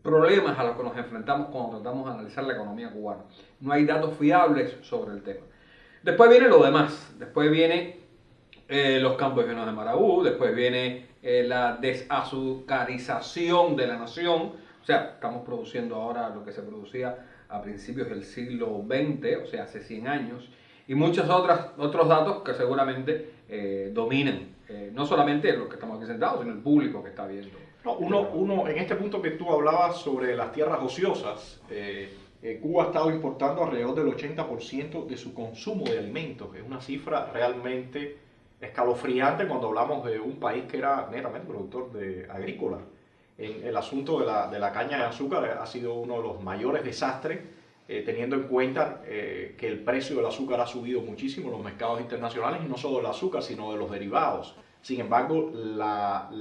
problemas a los que nos enfrentamos cuando tratamos de analizar la economía cubana. No hay datos fiables sobre el tema. Después viene lo demás. Después viene, los campos llenos de Marabú, después viene la desazucarización de la nación, o sea, estamos produciendo ahora lo que se producía a principios del siglo XX, o sea, hace 100 años, y muchos otros datos que seguramente dominan, no solamente los que estamos aquí sentados, sino el público que está viendo. No, uno, en este punto que tú hablabas sobre las tierras ociosas, Cuba ha estado importando alrededor del 80% de su consumo de alimentos. Es una cifra realmente escalofriante cuando hablamos de un país que era netamente productor agrícola. El asunto de la caña de azúcar ha sido uno de los mayores desastres, teniendo en cuenta que el precio del azúcar ha subido muchísimo en los mercados internacionales, y no solo del azúcar, sino de los derivados. Sin embargo, la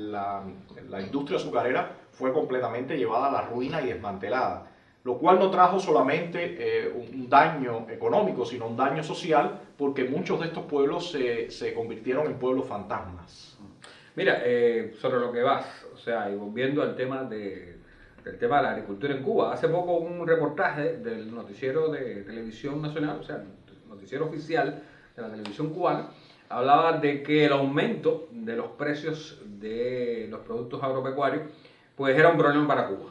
industria azucarera fue completamente llevada a la ruina y desmantelada, lo cual no trajo solamente un daño económico, sino un daño social, porque muchos de estos pueblos se convirtieron en pueblos fantasmas. Mira, sobre lo que vas, o sea, y volviendo al tema del tema de la agricultura en Cuba, hace poco un reportaje del noticiero de televisión nacional, o sea, el noticiero oficial de la televisión cubana, hablaba de que el aumento de los precios de los productos agropecuarios pues era un problema para Cuba.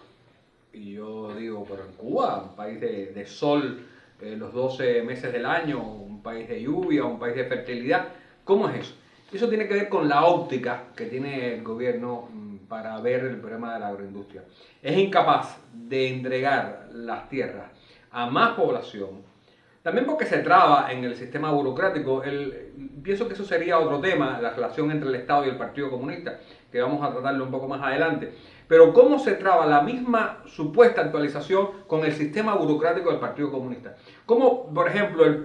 Y yo digo, pero en Cuba, un país de sol los 12 meses del año, un país de lluvia, un país de fertilidad, ¿cómo es eso? Eso tiene que ver con la óptica que tiene el gobierno para ver el problema de la agroindustria. Es incapaz de entregar las tierras a más población, también porque se traba en el sistema burocrático. Pienso que eso sería otro tema, la relación entre el Estado y el Partido Comunista, que vamos a tratarlo un poco más adelante. Pero cómo se traba la misma supuesta actualización con el sistema burocrático del Partido Comunista. Como, por ejemplo, el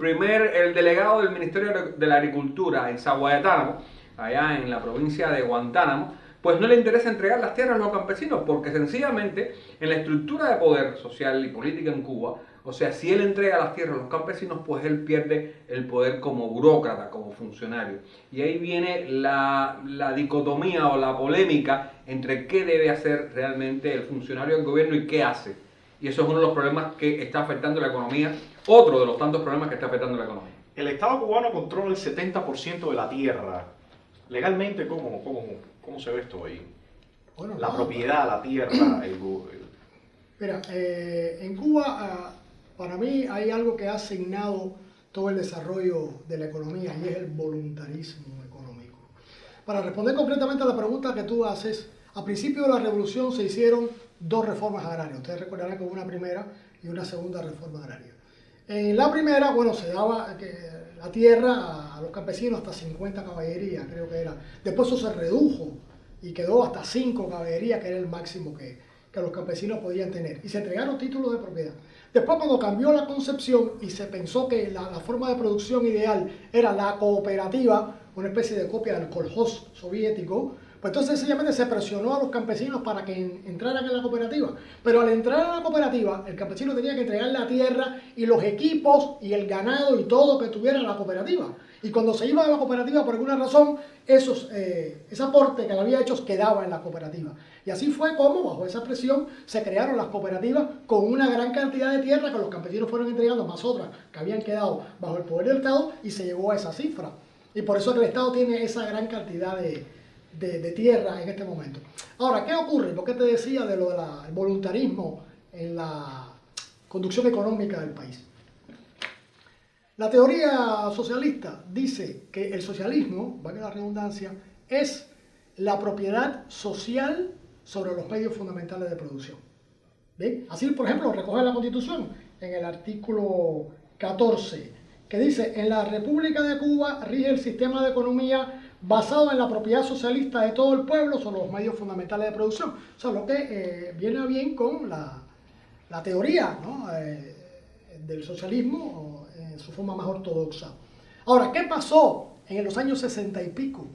delegado del Ministerio de la Agricultura en Zaguayatánamo, allá en la provincia de Guantánamo, pues no le interesa entregar las tierras a los campesinos, porque sencillamente en la estructura de poder social y política en Cuba, o sea, si él entrega las tierras a los campesinos, pues él pierde el poder como burócrata, como funcionario. Y ahí viene la dicotomía o la polémica entre qué debe hacer realmente el funcionario del gobierno y qué hace. Y eso es uno de los problemas que está afectando la economía, otro de los tantos problemas que está afectando la economía. El Estado cubano controla el 70% de la tierra. Legalmente, ¿cómo se ve esto ahí? Bueno, la propiedad, la tierra, Mira, en Cuba, para mí hay algo que ha asignado todo el desarrollo de la economía, y es el voluntarismo económico. Para responder concretamente a la pregunta que tú haces, a principio de la revolución se hicieron dos reformas agrarias. Ustedes recordarán que hubo una primera y una segunda reforma agraria. En la primera, bueno, se daba la tierra a los campesinos hasta 50 caballerías, creo que era. Después eso se redujo y quedó hasta 5 caballerías, que era el máximo que los campesinos podían tener. Y se entregaron títulos de propiedad. Después, cuando cambió la concepción y se pensó que la forma de producción ideal era la cooperativa, una especie de copia del kolhoz soviético, pues entonces sencillamente se presionó a los campesinos para que entraran en la cooperativa. Pero al entrar a la cooperativa, el campesino tenía que entregar la tierra y los equipos y el ganado y todo que tuviera la cooperativa. Y cuando se iba a la cooperativa, por alguna razón, ese aporte que le había hecho quedaba en la cooperativa. Y así fue como, bajo esa presión, se crearon las cooperativas con una gran cantidad de tierra que los campesinos fueron entregando, más otras que habían quedado bajo el poder del Estado, y se llegó a esa cifra. Y por eso es que el Estado tiene esa gran cantidad de tierra en este momento. Ahora, ¿qué ocurre? ¿Por qué te decía de lo del voluntarismo en la conducción económica del país? La teoría socialista dice que el socialismo, valga la redundancia, es la propiedad social sobre los medios fundamentales de producción. ¿Bien? Así, por ejemplo, recoge la Constitución en el artículo 14, que dice: en la República de Cuba rige el sistema de economía basado en la propiedad socialista de todo el pueblo sobre los medios fundamentales de producción. O sea, lo que viene bien con la teoría, ¿no?, del socialismo en su forma más ortodoxa. Ahora, ¿qué pasó en los años 60 y pico?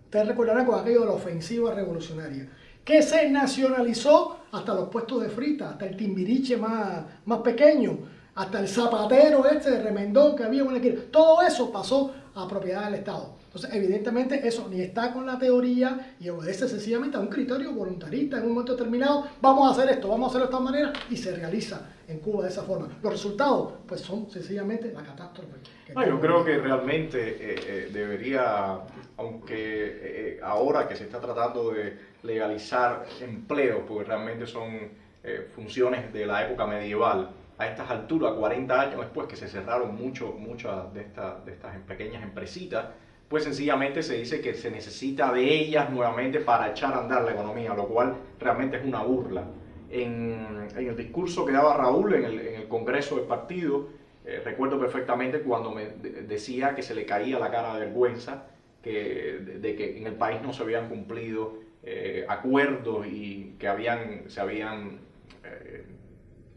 Ustedes recordarán con aquello de la ofensiva revolucionaria, que se nacionalizó hasta los puestos de frita, hasta el timbiriche más pequeño, hasta el zapatero de Remendón que había en una esquina. Todo eso pasó a propiedad del Estado. Entonces, evidentemente, eso ni está con la teoría y obedece sencillamente a un criterio voluntarista en un momento determinado. Vamos a hacer esto, vamos a hacerlo de esta manera y se realiza en Cuba de esa forma. Los resultados, pues, son sencillamente la catástrofe. No, yo creo que realmente debería, aunque ahora que se está tratando de legalizar empleos, porque realmente son funciones de la época medieval, a estas alturas, 40 años después que se cerraron muchas de estas pequeñas empresitas, pues sencillamente se dice que se necesita de ellas nuevamente para echar a andar la economía, lo cual realmente es una burla. En el discurso que daba Raúl en el Congreso del partido, recuerdo perfectamente cuando me decía que se le caía la cara de vergüenza de que en el país no se habían cumplido acuerdos y que se habían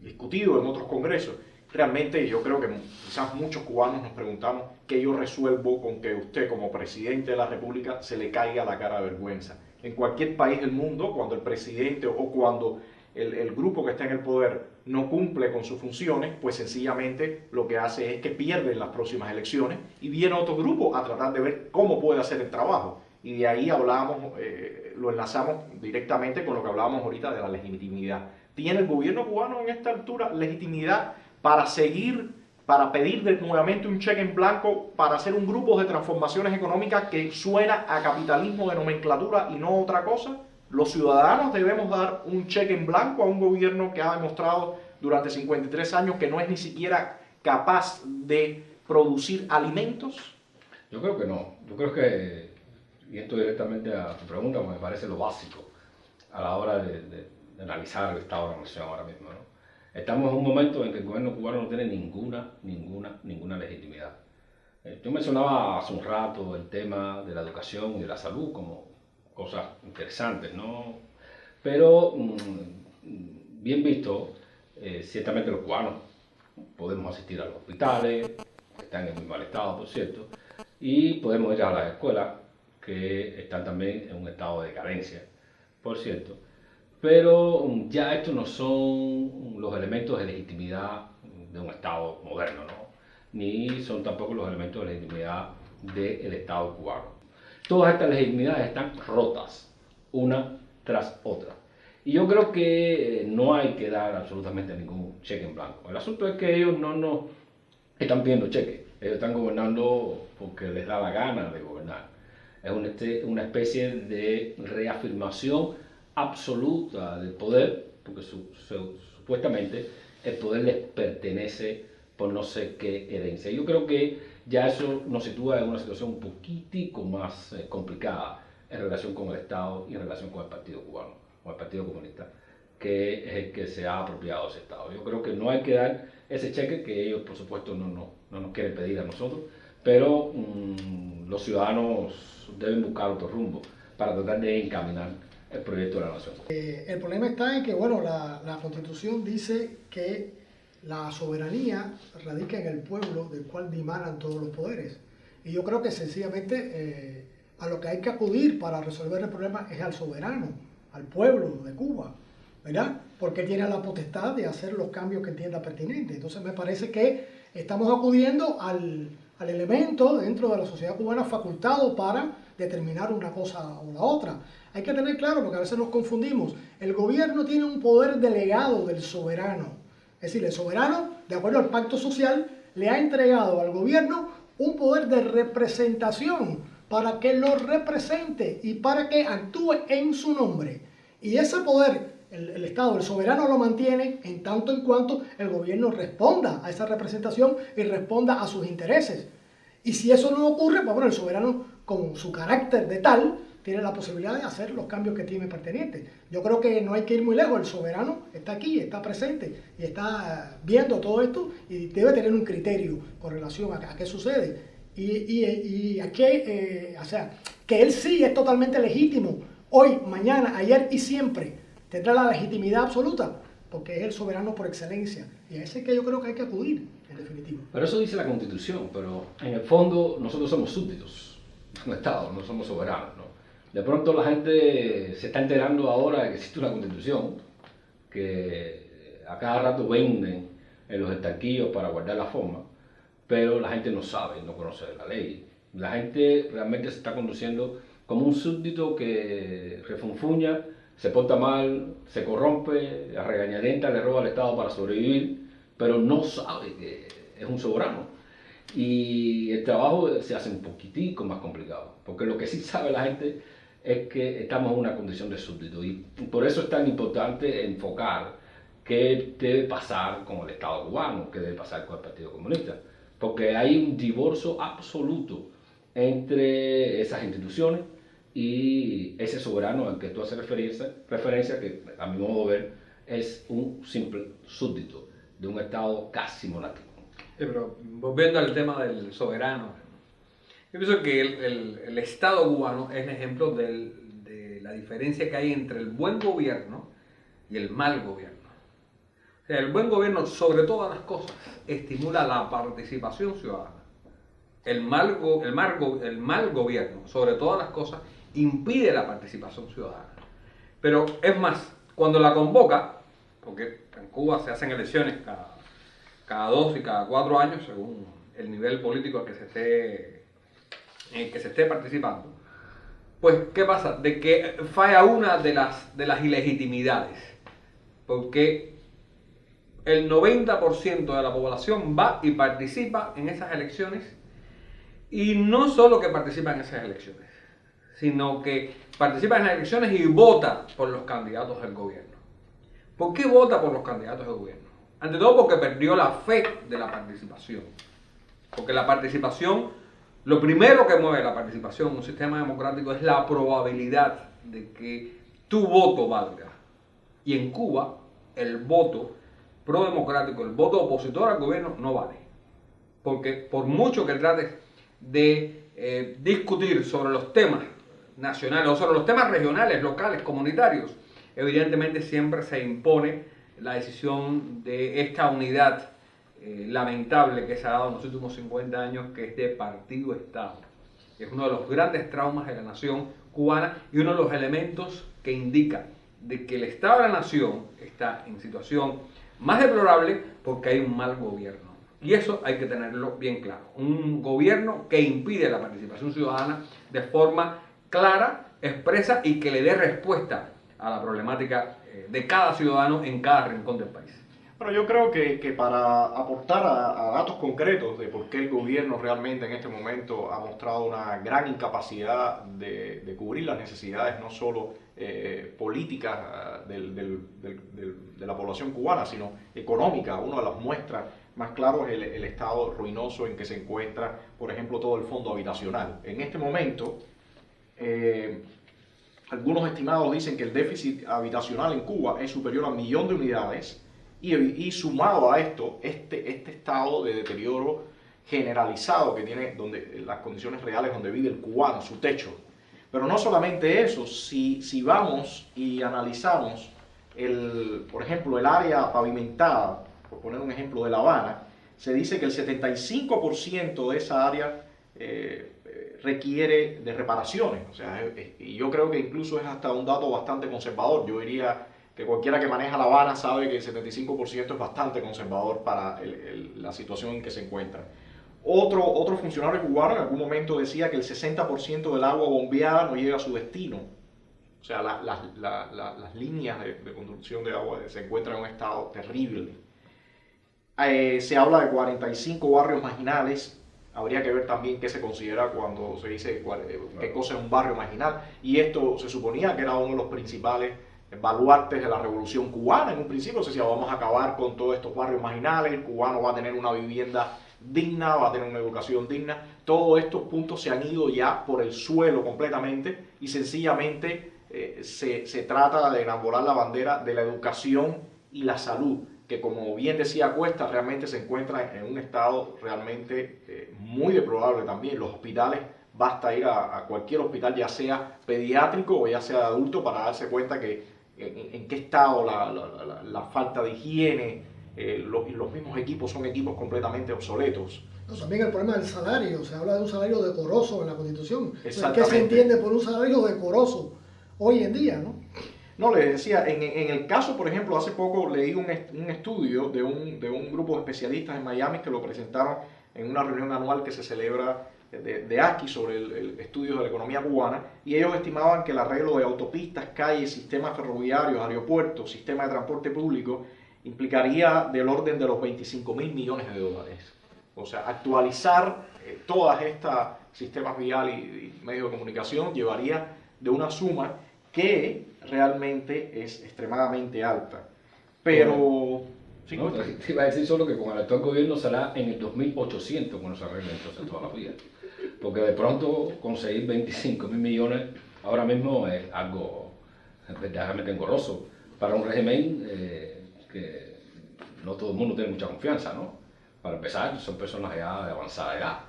discutido en otros congresos. Realmente yo creo que quizás muchos cubanos nos preguntamos qué yo resuelvo con que usted como presidente de la República se le caiga la cara de vergüenza. En cualquier país del mundo, cuando el presidente o cuando el grupo que está en el poder no cumple con sus funciones, pues sencillamente lo que hace es que pierden las próximas elecciones y viene otro grupo a tratar de ver cómo puede hacer el trabajo. Y de ahí lo enlazamos directamente con lo que hablábamos ahorita de la legitimidad. ¿Tiene el gobierno cubano en esta altura legitimidad para pedir nuevamente un cheque en blanco, para hacer un grupo de transformaciones económicas que suena a capitalismo de nomenclatura y no otra cosa? Los ciudadanos debemos dar un cheque en blanco a un gobierno que ha demostrado durante 53 años que no es ni siquiera capaz de producir alimentos. Yo creo que no. Yo creo que, y esto directamente a tu pregunta, me parece lo básico a la hora de analizar el estado de la nación ahora mismo, ¿no? Estamos en un momento en que el gobierno cubano no tiene ninguna legitimidad. Yo mencionaba hace un rato el tema de la educación y de la salud como cosas interesantes, ¿no? Pero, bien visto, ciertamente los cubanos podemos asistir a los hospitales, que están en muy mal estado, por cierto, y podemos ir a las escuelas, que están también en un estado de decadencia, por cierto. Pero ya estos no son los elementos de legitimidad de un Estado moderno, ¿no? Ni son tampoco los elementos de legitimidad del Estado cubano. Todas estas legitimidades están rotas, una tras otra. Y yo creo que no hay que dar absolutamente ningún cheque en blanco. El asunto es que ellos no nos están pidiendo cheques, ellos están gobernando porque les da la gana de gobernar. Es una especie de reafirmación absoluta del poder, porque supuestamente el poder les pertenece por no sé qué herencia. Yo creo que ya eso nos sitúa en una situación un poquitico más complicada en relación con el Estado y en relación con el Partido Cubano, con el Partido Comunista, que es el que se ha apropiado de ese Estado. Yo creo que no hay que dar ese cheque que ellos, por supuesto, no nos quieren pedir a nosotros, pero los ciudadanos deben buscar otro rumbo para tratar de encaminar el proyecto de la nación. El problema está en que, bueno, la Constitución dice que la soberanía radica en el pueblo del cual dimanan todos los poderes. Y yo creo que sencillamente a lo que hay que acudir para resolver el problema es al soberano, al pueblo de Cuba, ¿verdad? Porque tiene la potestad de hacer los cambios que entienda pertinentes. Entonces me parece que estamos acudiendo al elemento dentro de la sociedad cubana facultado para determinar una cosa o la otra. Hay que tener claro, porque a veces nos confundimos, el gobierno tiene un poder delegado del soberano. Es decir, el soberano, de acuerdo al pacto social, le ha entregado al gobierno un poder de representación para que lo represente y para que actúe en su nombre. Y ese poder, el Estado, el soberano lo mantiene en tanto en cuanto el gobierno responda a esa representación y responda a sus intereses. Y si eso no ocurre, pues bueno, el soberano, con su carácter de tal, tiene la posibilidad de hacer los cambios que tiene pertinentes. Yo creo que no hay que ir muy lejos, el soberano está aquí, está presente y está viendo todo esto y debe tener un criterio con relación a qué sucede. Y a qué, o sea, que él sí es totalmente legítimo, hoy, mañana, ayer y siempre, tendrá la legitimidad absoluta, porque es el soberano por excelencia. Y a ese que yo creo que hay que acudir, en definitiva. Pero eso dice la Constitución, pero en el fondo nosotros somos súbditos de un Estado, no somos soberanos, ¿no? De pronto la gente se está enterando ahora de que existe una Constitución que a cada rato venden en los estanquillos para guardar la forma, pero la gente no sabe, no conoce la ley La gente realmente se está conduciendo como un súbdito que refunfuña, se porta mal, se corrompe, a regañadientes le roba al Estado para sobrevivir, pero no sabe que es un soberano. Y el trabajo se hace un poquitico más complicado, porque lo que sí sabe la gente es que estamos en una condición de súbdito, y por eso es tan importante enfocar qué debe pasar con el Estado cubano, qué debe pasar con el Partido Comunista, porque hay un divorcio absoluto entre esas instituciones y ese soberano al que tú haces referencia, que a mi modo de ver es un simple súbdito de un Estado casi monárquico. Sí, pero volviendo al tema del soberano, yo pienso que el Estado cubano es el ejemplo de la diferencia que hay entre el buen gobierno y el mal gobierno. O sea, el buen gobierno, sobre todas las cosas, estimula la participación ciudadana. El mal gobierno, sobre todas las cosas, impide la participación ciudadana. Pero es más, cuando la convoca, porque en Cuba se hacen elecciones cada 2 y cada 4 años, según el nivel político en que se esté participando, pues ¿qué pasa? De que falla una de las ilegitimidades, porque el 90% de la población va y participa en esas elecciones, y no solo que participa en esas elecciones, sino que participa en las elecciones y vota por los candidatos del gobierno. ¿Por qué vota por los candidatos del gobierno? Ante todo porque perdió la fe de la participación. Porque la participación, lo primero que mueve la participación en un sistema democrático es la probabilidad de que tu voto valga. Y en Cuba, el voto pro-democrático, el voto opositor al gobierno no vale. Porque por mucho que trates de discutir sobre los temas nacionales o sobre los temas regionales, locales, comunitarios, evidentemente siempre se impone la decisión de esta unidad lamentable que se ha dado en los últimos 50 años, que es de partido-Estado. Es uno de los grandes traumas de la nación cubana y uno de los elementos que indica de que el Estado de la nación está en situación más deplorable porque hay un mal gobierno. Y eso hay que tenerlo bien claro. Un gobierno que impide la participación ciudadana de forma clara, expresa y que le dé respuesta a la problemática de cada ciudadano en cada rincón del país. Bueno, yo creo que para aportar a datos concretos de por qué el gobierno realmente en este momento ha mostrado una gran incapacidad de cubrir las necesidades no solo políticas de la población cubana, sino económicas. Una de las muestras más claras es el estado ruinoso en que se encuentra, por ejemplo, todo el fondo habitacional. En este momento, algunos estimados dicen que el déficit habitacional en Cuba es superior a 1 millón de unidades, y sumado a esto, este estado de deterioro generalizado que tiene las condiciones reales donde vive el cubano, su techo. Pero no solamente eso, si vamos y analizamos, por ejemplo, el área pavimentada, por poner un ejemplo de La Habana, se dice que el 75% de esa área requiere de reparaciones. O sea, y yo creo que incluso es hasta un dato bastante conservador. Yo diría que cualquiera que maneja La Habana sabe que el 75% es bastante conservador para la situación en que se encuentra. Otro funcionario cubano en algún momento decía que el 60% del agua bombeada no llega a su destino. O sea, las líneas de conducción de agua se encuentran en un estado terrible. Se habla de 45 barrios marginales. Habría que ver también qué se considera cuando se dice qué cosa es un barrio marginal. Y esto se suponía que era uno de los principales baluartes de la revolución cubana. En un principio se decía, vamos a acabar con todos estos barrios marginales, el cubano va a tener una vivienda digna, va a tener una educación digna. Todos estos puntos se han ido ya por el suelo completamente y sencillamente se trata de enamorar la bandera de la educación y la salud, que como bien decía Cuesta, realmente se encuentra en un estado realmente muy deplorable también. Los hospitales, basta ir a cualquier hospital, ya sea pediátrico o ya sea de adulto, para darse cuenta que en qué estado la falta de higiene, los mismos equipos son equipos completamente obsoletos. No, también el problema del salario, se habla de un salario decoroso en la Constitución. ¿Qué Exactamente. se entiende por un salario decoroso hoy en día, no? No, les decía, en el caso, por ejemplo, hace poco leí un estudio de un grupo de especialistas en Miami que lo presentaron en una reunión anual que se celebra de ASCI sobre el estudio de la economía cubana, y ellos estimaban que el arreglo de autopistas, calles, sistemas ferroviarios, aeropuertos, sistema de transporte público, implicaría del orden de los 25.000 millones de dólares. O sea, actualizar todas estas sistemas viales y medios de comunicación llevaría de una suma que realmente es extremadamente alta. Pero... sí, no, te iba a decir solo que con el actual gobierno será en el 2.800 cuando se arregle entonces toda la vida. Porque de pronto conseguir 25.000 millones ahora mismo es algo verdaderamente engorroso para un régimen que no todo el mundo tiene mucha confianza, ¿no? Para empezar, son personas ya de avanzada edad.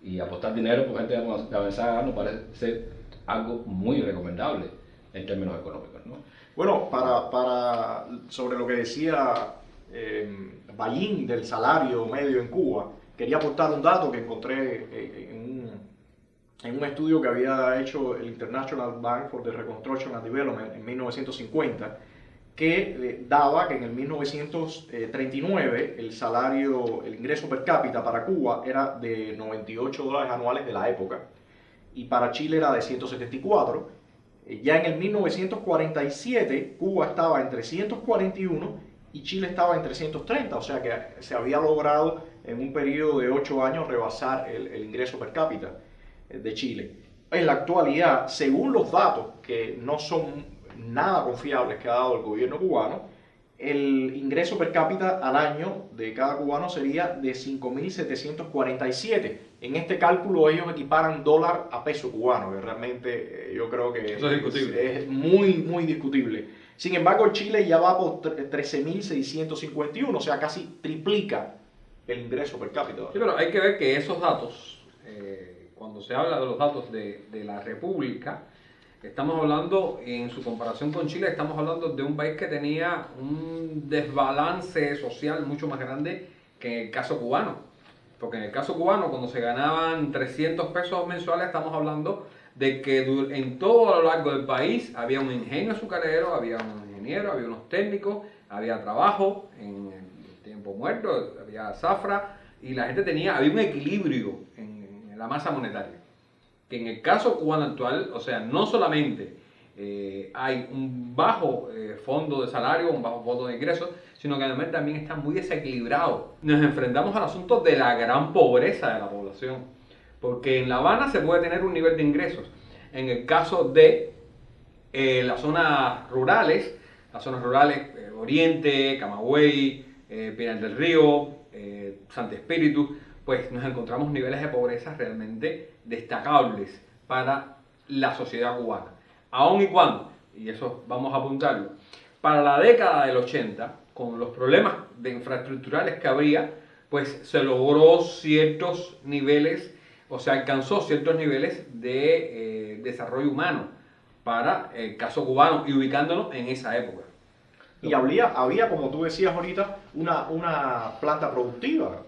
Y apostar dinero por gente de avanzada edad no parece ser algo muy recomendable en términos económicos, ¿no? Bueno, sobre lo que decía Ballín del salario medio en Cuba, quería aportar un dato que encontré en un estudio que había hecho el International Bank for the Reconstruction and Development en 1950, que daba que en el 1939 el ingreso per cápita para Cuba era de $98 anuales de la época, y para Chile era de 174. Ya en el 1947 Cuba estaba en 341 y Chile estaba en 330, o sea que se había logrado en un periodo de 8 años rebasar el ingreso per cápita de Chile. En la actualidad, según los datos que no son nada confiables que ha dado el gobierno cubano, el ingreso per cápita al año de cada cubano sería de 5.747. En este cálculo ellos equiparan dólar a peso cubano, que realmente yo creo que eso es discutible. Es muy, muy discutible. Sin embargo, Chile ya va por 13.651, o sea, casi triplica el ingreso per cápita. Sí, pero hay que ver que esos datos, cuando se habla de los datos de la República, estamos hablando, en su comparación con Chile, estamos hablando de un país que tenía un desbalance social mucho más grande que en el caso cubano. Porque en el caso cubano, cuando se ganaban 300 pesos mensuales, estamos hablando de que en todo a lo largo del país había un ingenio azucarero, había un ingeniero, había unos técnicos, había trabajo en el tiempo muerto, había zafra, y la gente había un equilibrio en la masa monetaria. Que en el caso cubano actual, o sea, no solamente hay un bajo fondo de salario, un bajo fondo de ingresos, sino que además también está muy desequilibrado. Nos enfrentamos al asunto de la gran pobreza de la población, porque en La Habana se puede tener un nivel de ingresos. En el caso de las zonas rurales, Oriente, Camagüey, Pinar del Río, Santo Espíritu, pues nos encontramos niveles de pobreza realmente destacables para la sociedad cubana. Aun y cuando, y eso vamos a apuntarlo, para la década del 80, con los problemas de infraestructurales que habría, pues se logró ciertos niveles, o se alcanzó ciertos niveles de desarrollo humano para el caso cubano y ubicándonos en esa época. Y había, como tú decías ahorita, una planta productiva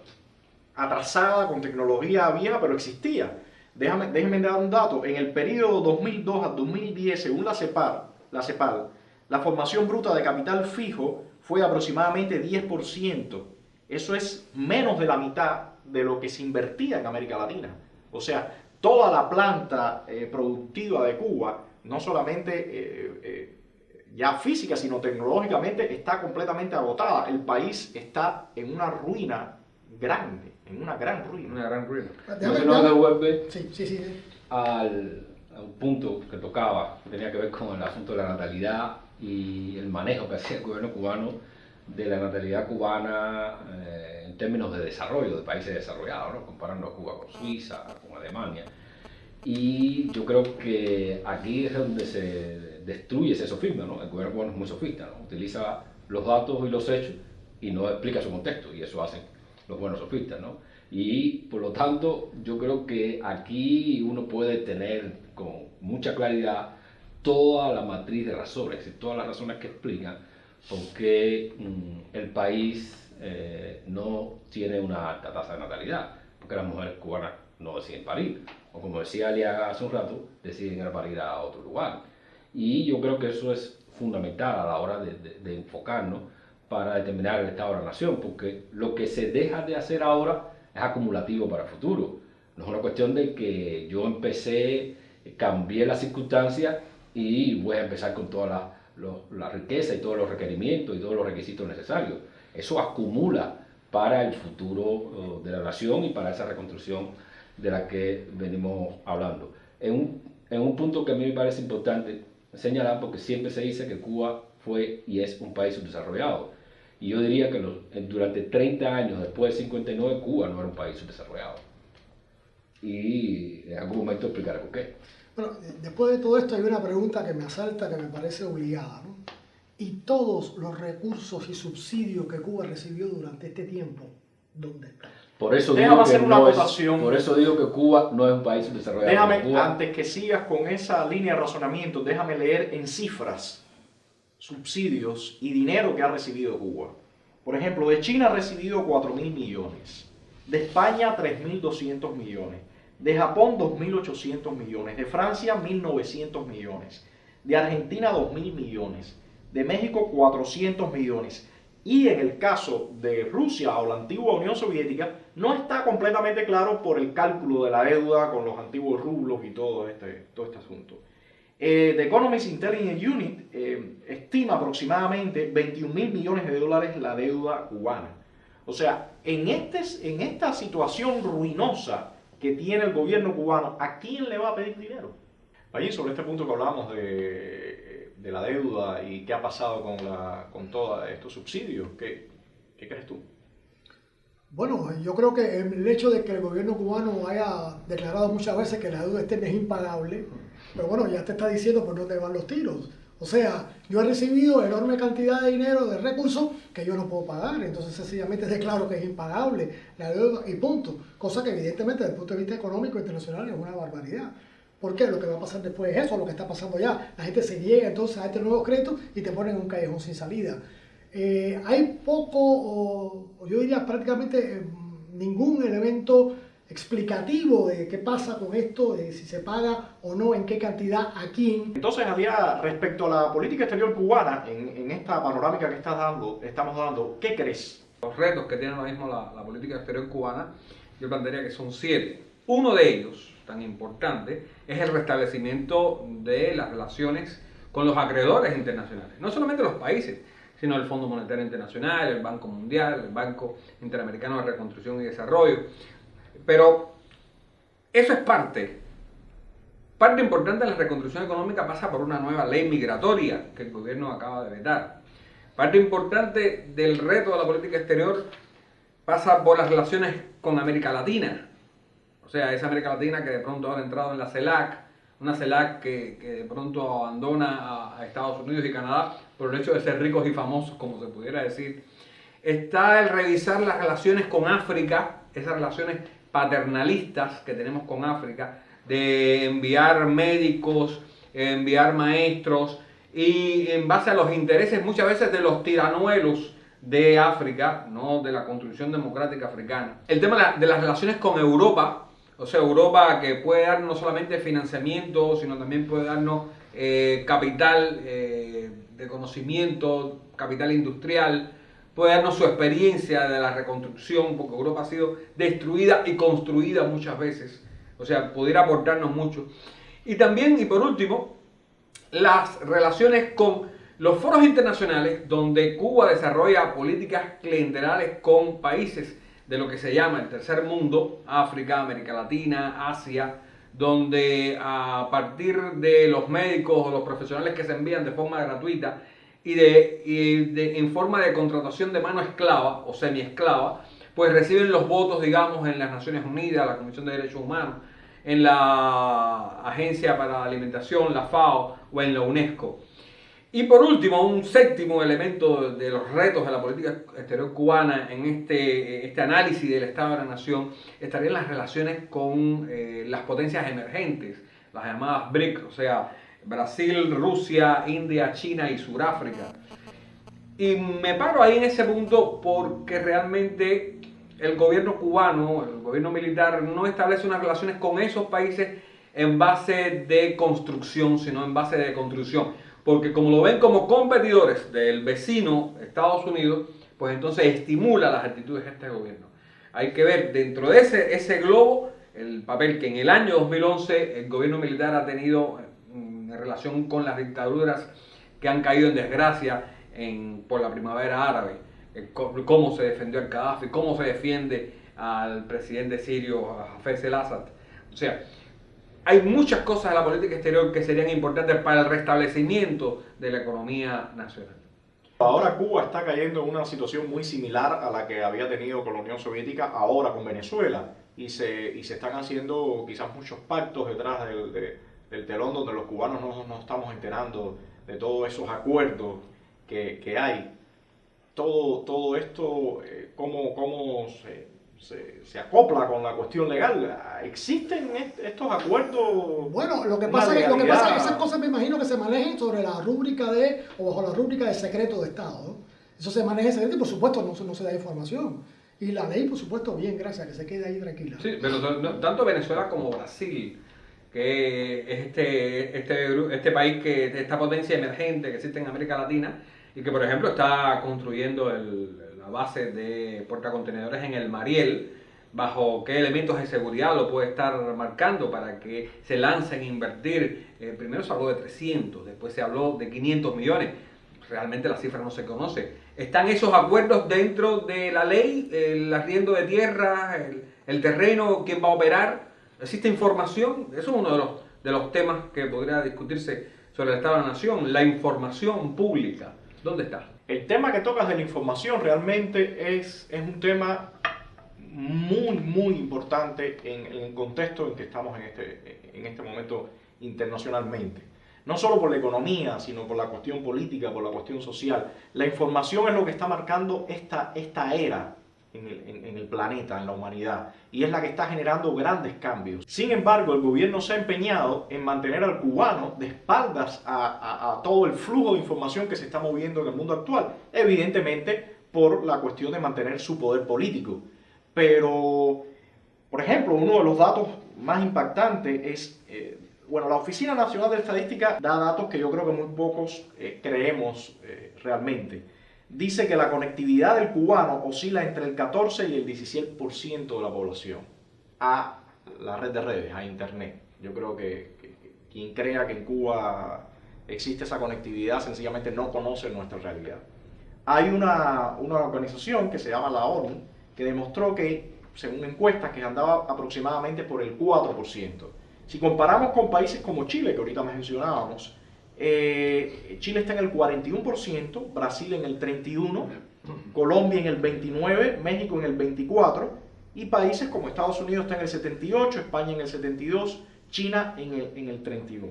atrasada con tecnología había, pero existía. Déjenme dar un dato. En el periodo 2002 a 2010, según la CEPAL, la formación bruta de capital fijo fue de aproximadamente 10%. Eso es menos de la mitad de lo que se invertía en América Latina. O sea, toda la planta productiva de Cuba, no solamente ya física, sino tecnológicamente, está completamente agotada. El país está en una ruina grande, en una gran ruina. Una gran ruina. Entonces nos devuelve Sí. a un punto que tocaba, que tenía que ver con el asunto de la natalidad y el manejo que hacía el gobierno cubano de la natalidad cubana en términos de desarrollo, de países desarrollados, ¿no? Comparando a Cuba con Suiza, con Alemania. Y yo creo que aquí es donde se destruye ese sofisma, ¿no? El gobierno cubano es muy sofista, ¿no? Utiliza los datos y los hechos y no explica su contexto, y eso hacen los buenos sofistas, ¿no? Y por lo tanto, yo creo que aquí uno puede tener con mucha claridad toda la matriz de razones, es decir, todas las razones que explican por qué el país no tiene una alta tasa de natalidad, porque las mujeres cubanas no deciden parir, o como decía Alia hace un rato, deciden ir a parir a otro lugar. Y yo creo que eso es fundamental a la hora de enfocarnos para determinar el estado de la nación, porque lo que se deja de hacer ahora es acumulativo para el futuro. No es una cuestión de que yo cambié las circunstancias y voy a empezar con toda la riqueza y todos los requerimientos y todos los requisitos necesarios. Eso acumula para el futuro de la nación y para esa reconstrucción de la que venimos hablando. En un punto que a mí me parece importante señalar, porque siempre se dice que Cuba fue y es un país subdesarrollado. Y yo diría que durante 30 años después del 59, Cuba no era un país subdesarrollado. Y en algún momento explicaré por qué. Bueno, después de todo esto hay una pregunta que me asalta, que me parece obligada, ¿no? Y todos los recursos y subsidios que Cuba recibió durante este tiempo, ¿dónde están? Por eso Déjame digo hacer que una no acotación. por eso digo que Cuba no es un país subdesarrollado. Déjame, Cuba, antes que sigas con esa línea de razonamiento, déjame leer en cifras subsidios y dinero que ha recibido Cuba. Por ejemplo, de China ha recibido 4.000 millones, de España 3.200 millones, de Japón 2.800 millones, de Francia 1.900 millones, de Argentina 2.000 millones, de México 400 millones. Y en el caso de Rusia o la antigua Unión Soviética, no está completamente claro por el cálculo de la deuda con los antiguos rublos y todo este asunto. The Economist Intelligence Unit estima aproximadamente 21.000 millones de dólares la deuda cubana. O sea, en esta situación ruinosa que tiene el gobierno cubano, ¿a quién le va a pedir dinero? Allí, sobre este punto que hablábamos de la deuda y qué ha pasado con todos estos subsidios, ¿qué crees tú? Bueno, yo creo que el hecho de que el gobierno cubano haya declarado muchas veces que la deuda externa es impagable, pero bueno, ya te está diciendo por dónde van los tiros. O sea, yo he recibido enorme cantidad de dinero, de recursos, que yo no puedo pagar. Entonces, sencillamente declaro que es impagable la deuda y punto. Cosa que, evidentemente, desde el punto de vista económico internacional es una barbaridad. ¿Por qué? Lo que va a pasar después es eso, lo que está pasando ya. La gente se niega entonces a este nuevo crédito y te ponen en un callejón sin salida. Hay poco, o yo diría prácticamente ningún elemento explicativo de qué pasa con esto, de si se paga o no, en qué cantidad, a quién. Entonces, Aliá, respecto a la política exterior cubana, en esta panorámica que estamos dando, ¿qué crees? Los retos que tiene ahora mismo la política exterior cubana, yo plantearía que son 7. Uno de ellos, tan importante, es el restablecimiento de las relaciones con los acreedores internacionales. No solamente los países, sino el Fondo Monetario Internacional, el Banco Mundial, el Banco Interamericano de Reconstrucción y Desarrollo. Pero eso es parte importante de la reconstrucción económica pasa por una nueva ley migratoria que el gobierno acaba de vetar. Parte importante del reto de la política exterior pasa por las relaciones con América Latina. O sea, esa América Latina que de pronto ha entrado en la CELAC, una CELAC que de pronto abandona a Estados Unidos y Canadá por el hecho de ser ricos y famosos, como se pudiera decir. Está el revisar las relaciones con África, esas relaciones paternalistas que tenemos con África, de enviar médicos, enviar maestros, y en base a los intereses muchas veces de los tiranuelos de África, no de la construcción democrática africana. El tema de las relaciones con Europa, o sea, Europa que puede dar no solamente financiamiento, sino también puede darnos capital de conocimiento, capital industrial, puede darnos su experiencia de la reconstrucción, porque Europa ha sido destruida y construida muchas veces, o sea, pudiera aportarnos mucho. Y también, y por último, las relaciones con los foros internacionales, donde Cuba desarrolla políticas clientelares con países de lo que se llama el tercer mundo, África, América Latina, Asia, donde a partir de los médicos o los profesionales que se envían de forma gratuita, en forma de contratación de mano esclava o semiesclava, pues reciben los votos, digamos, en las Naciones Unidas, la Comisión de Derechos Humanos, en la Agencia para la Alimentación, la FAO o en la UNESCO. Y por último, un séptimo elemento de los retos de la política exterior cubana en este análisis del Estado de la Nación estarían las relaciones con las potencias emergentes, las llamadas BRIC, o sea, Brasil, Rusia, India, China y Sudáfrica. Y me paro ahí en ese punto porque realmente el gobierno cubano, el gobierno militar, no establece unas relaciones con esos países en base de construcción, sino en base de construcción. Porque como lo ven como competidores del vecino Estados Unidos, pues entonces estimula las actitudes de este gobierno. Hay que ver dentro de ese globo el papel que en el año 2011 el gobierno militar ha tenido en relación con las dictaduras que han caído en desgracia por la primavera árabe, cómo se defendió al Gaddafi, cómo se defiende al presidente sirio Hafez el-Assad. O sea, hay muchas cosas de la política exterior que serían importantes para el restablecimiento de la economía nacional. Ahora Cuba está cayendo en una situación muy similar a la que había tenido con la Unión Soviética, ahora con Venezuela, y se están haciendo quizás muchos pactos detrás del telón donde los cubanos no estamos enterando de todos esos acuerdos que hay. Todo esto, cómo se acopla con la cuestión legal. ¿Existen estos acuerdos? Bueno, lo que pasa es que esas cosas me imagino que se manejen sobre la rúbrica o bajo la rúbrica de secreto de Estado, ¿no? Eso se maneja en secreto y por supuesto no se da información. Y la ley, por supuesto, bien, gracias, que se quede ahí tranquila. Sí, pero tanto Venezuela como Brasil, que es este país, esta potencia emergente que existe en América Latina y que, por ejemplo, está construyendo la base de portacontenedores en el Mariel, bajo qué elementos de seguridad lo puede estar marcando para que se lancen a invertir. Primero se habló de 300, después se habló de 500 millones. Realmente la cifra no se conoce. ¿Están esos acuerdos dentro de la ley? ¿El arriendo de tierras, el terreno, quién va a operar? ¿Existe información? Eso es uno de los temas que podría discutirse sobre el Estado de la Nación, la información pública. ¿Dónde está? El tema que tocas de la información realmente es un tema muy importante en el contexto en que estamos en este momento internacionalmente. No solo por la economía, sino por la cuestión política, por la cuestión social. La información es lo que está marcando esta era en el planeta, en la humanidad, y es la que está generando grandes cambios. Sin embargo, el gobierno se ha empeñado en mantener al cubano de espaldas a todo el flujo de información que se está moviendo en el mundo actual, evidentemente por la cuestión de mantener su poder político. Pero, por ejemplo, uno de los datos más impactantes es, la Oficina Nacional de Estadística da datos que yo creo que muy pocos creemos realmente. Dice que la conectividad del cubano oscila entre el 14 y el 17% de la población a la red de redes, a Internet. Yo creo que quien crea que en Cuba existe esa conectividad sencillamente no conoce nuestra realidad. Hay una organización que se llama la ONU que demostró que, según encuestas, que andaba aproximadamente por el 4%. Si comparamos con países como Chile, que ahorita mencionábamos, Chile está en el 41%, Brasil en el 31%, Colombia en el 29%, México en el 24%, y países como Estados Unidos está en el 78%, España en el 72%, China en el 31%.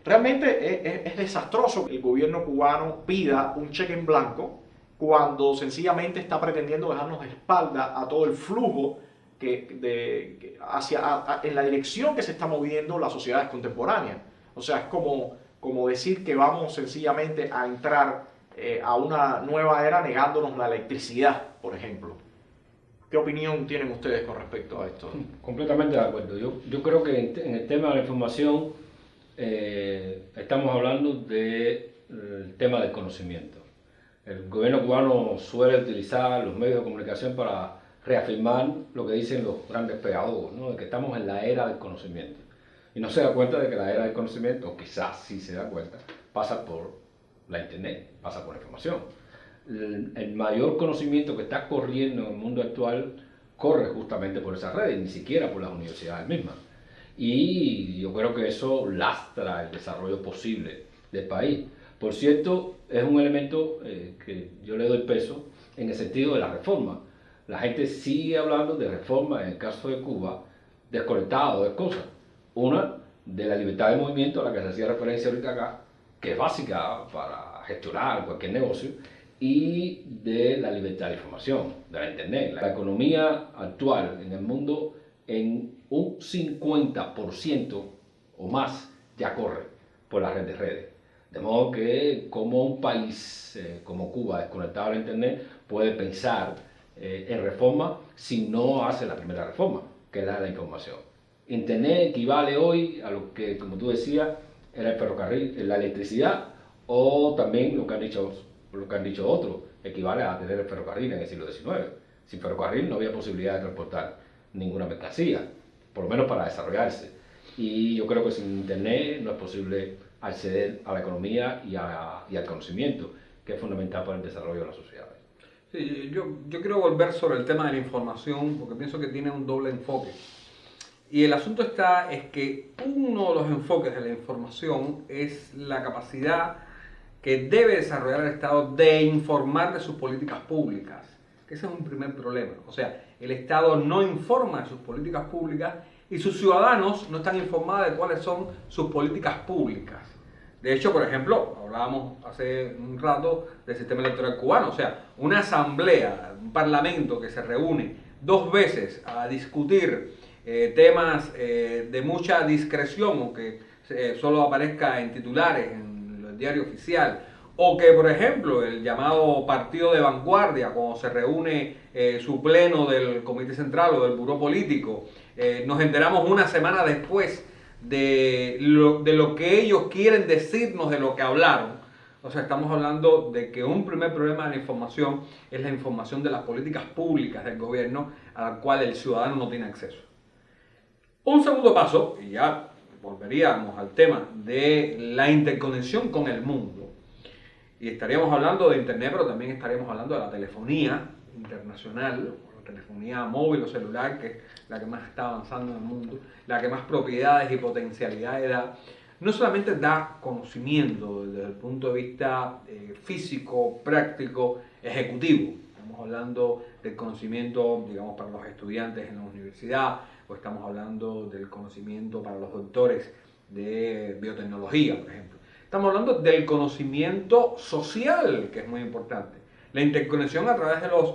Realmente es desastroso que el gobierno cubano pida un cheque en blanco cuando sencillamente está pretendiendo dejarnos de espalda a todo el flujo en la dirección que se está moviendo las sociedades contemporáneas. O sea, es como decir que vamos sencillamente a entrar a una nueva era negándonos la electricidad, por ejemplo. ¿Qué opinión tienen ustedes con respecto a esto? Completamente de acuerdo. Yo creo que en el tema de la información estamos hablando del tema del conocimiento. El gobierno cubano suele utilizar los medios de comunicación para reafirmar lo que dicen los grandes pedagogos, ¿no? De que estamos en la era del conocimiento. Y no se da cuenta de que la era del conocimiento, o quizás sí se da cuenta, pasa por la Internet, pasa por la información. El mayor conocimiento que está corriendo en el mundo actual corre justamente por esas redes, ni siquiera por las universidades mismas. Y yo creo que eso lastra el desarrollo posible del país. Por cierto, es un elemento que yo le doy peso en el sentido de la reforma. La gente sigue hablando de reforma, en el caso de Cuba, desconectado de cosas. Una, de la libertad de movimiento a la que se hacía referencia ahorita acá, que es básica para gestionar cualquier negocio, y de la libertad de información, de la Internet. La economía actual en el mundo, en un 50% o más, ya corre por la red de redes. De modo que como un país como Cuba, desconectado a la Internet, puede pensar en reforma si no hace la primera reforma, que es la de la información. Internet equivale hoy a lo que, como tú decías, era el ferrocarril, la electricidad, o también lo que han dicho otros, equivale a tener el ferrocarril en el siglo XIX. Sin ferrocarril no había posibilidad de transportar ninguna mercancía. por lo menos para desarrollarse. Y yo creo que sin Internet no es posible acceder a la economía y al conocimiento, que es fundamental para el desarrollo de las sociedades. Sí, yo quiero volver sobre el tema de la información porque pienso que tiene un doble enfoque. Y el asunto es que uno de los enfoques de la información es la capacidad que debe desarrollar el Estado de informar de sus políticas públicas. Que ese es un primer problema. O sea, el Estado no informa de sus políticas públicas y sus ciudadanos no están informados de cuáles son sus políticas públicas. De hecho, por ejemplo, hablábamos hace un rato del sistema electoral cubano, o sea, una asamblea, un parlamento que se reúne 2 veces a discutir temas de mucha discreción o que solo aparezca en titulares, en el diario oficial, o que, por ejemplo, el llamado partido de vanguardia, cuando se reúne su pleno del Comité Central o del Buró Político, nos enteramos una semana después de lo que ellos quieren decirnos de lo que hablaron. O sea, estamos hablando de que un primer problema de la información es la información de las políticas públicas del gobierno a la cual el ciudadano no tiene acceso. Un segundo paso, y ya volveríamos al tema de la interconexión con el mundo. Y estaríamos hablando de Internet, pero también estaríamos hablando de la telefonía internacional, la telefonía móvil o celular, que es la que más está avanzando en el mundo, la que más propiedades y potencialidades da. No solamente da conocimiento desde el punto de vista físico, práctico, ejecutivo. Estamos hablando del conocimiento, digamos, para los estudiantes en la universidad, o estamos hablando del conocimiento para los doctores de biotecnología, por ejemplo. Estamos hablando del conocimiento social, que es muy importante. La interconexión a través de los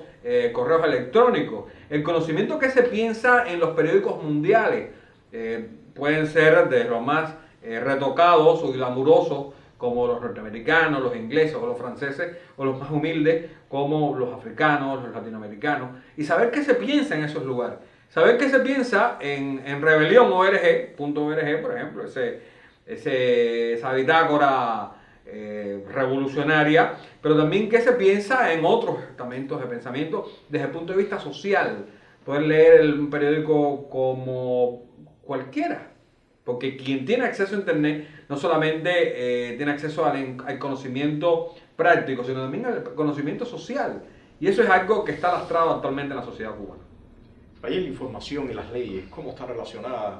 correos electrónicos. El conocimiento que se piensa en los periódicos mundiales. Pueden ser de los más retocados o glamurosos, como los norteamericanos, los ingleses o los franceses, o los más humildes, como los africanos, los latinoamericanos. Y saber qué se piensa en esos lugares. Saber qué se piensa en rebelión.org, por ejemplo, esa bitácora revolucionaria, pero también qué se piensa en otros estamentos de pensamiento desde el punto de vista social. Poder leer un periódico como cualquiera, porque quien tiene acceso a Internet no solamente tiene acceso al conocimiento práctico, sino también al conocimiento social. Y eso es algo que está lastrado actualmente en la sociedad cubana. Ahí la información y las leyes, ¿cómo están relacionadas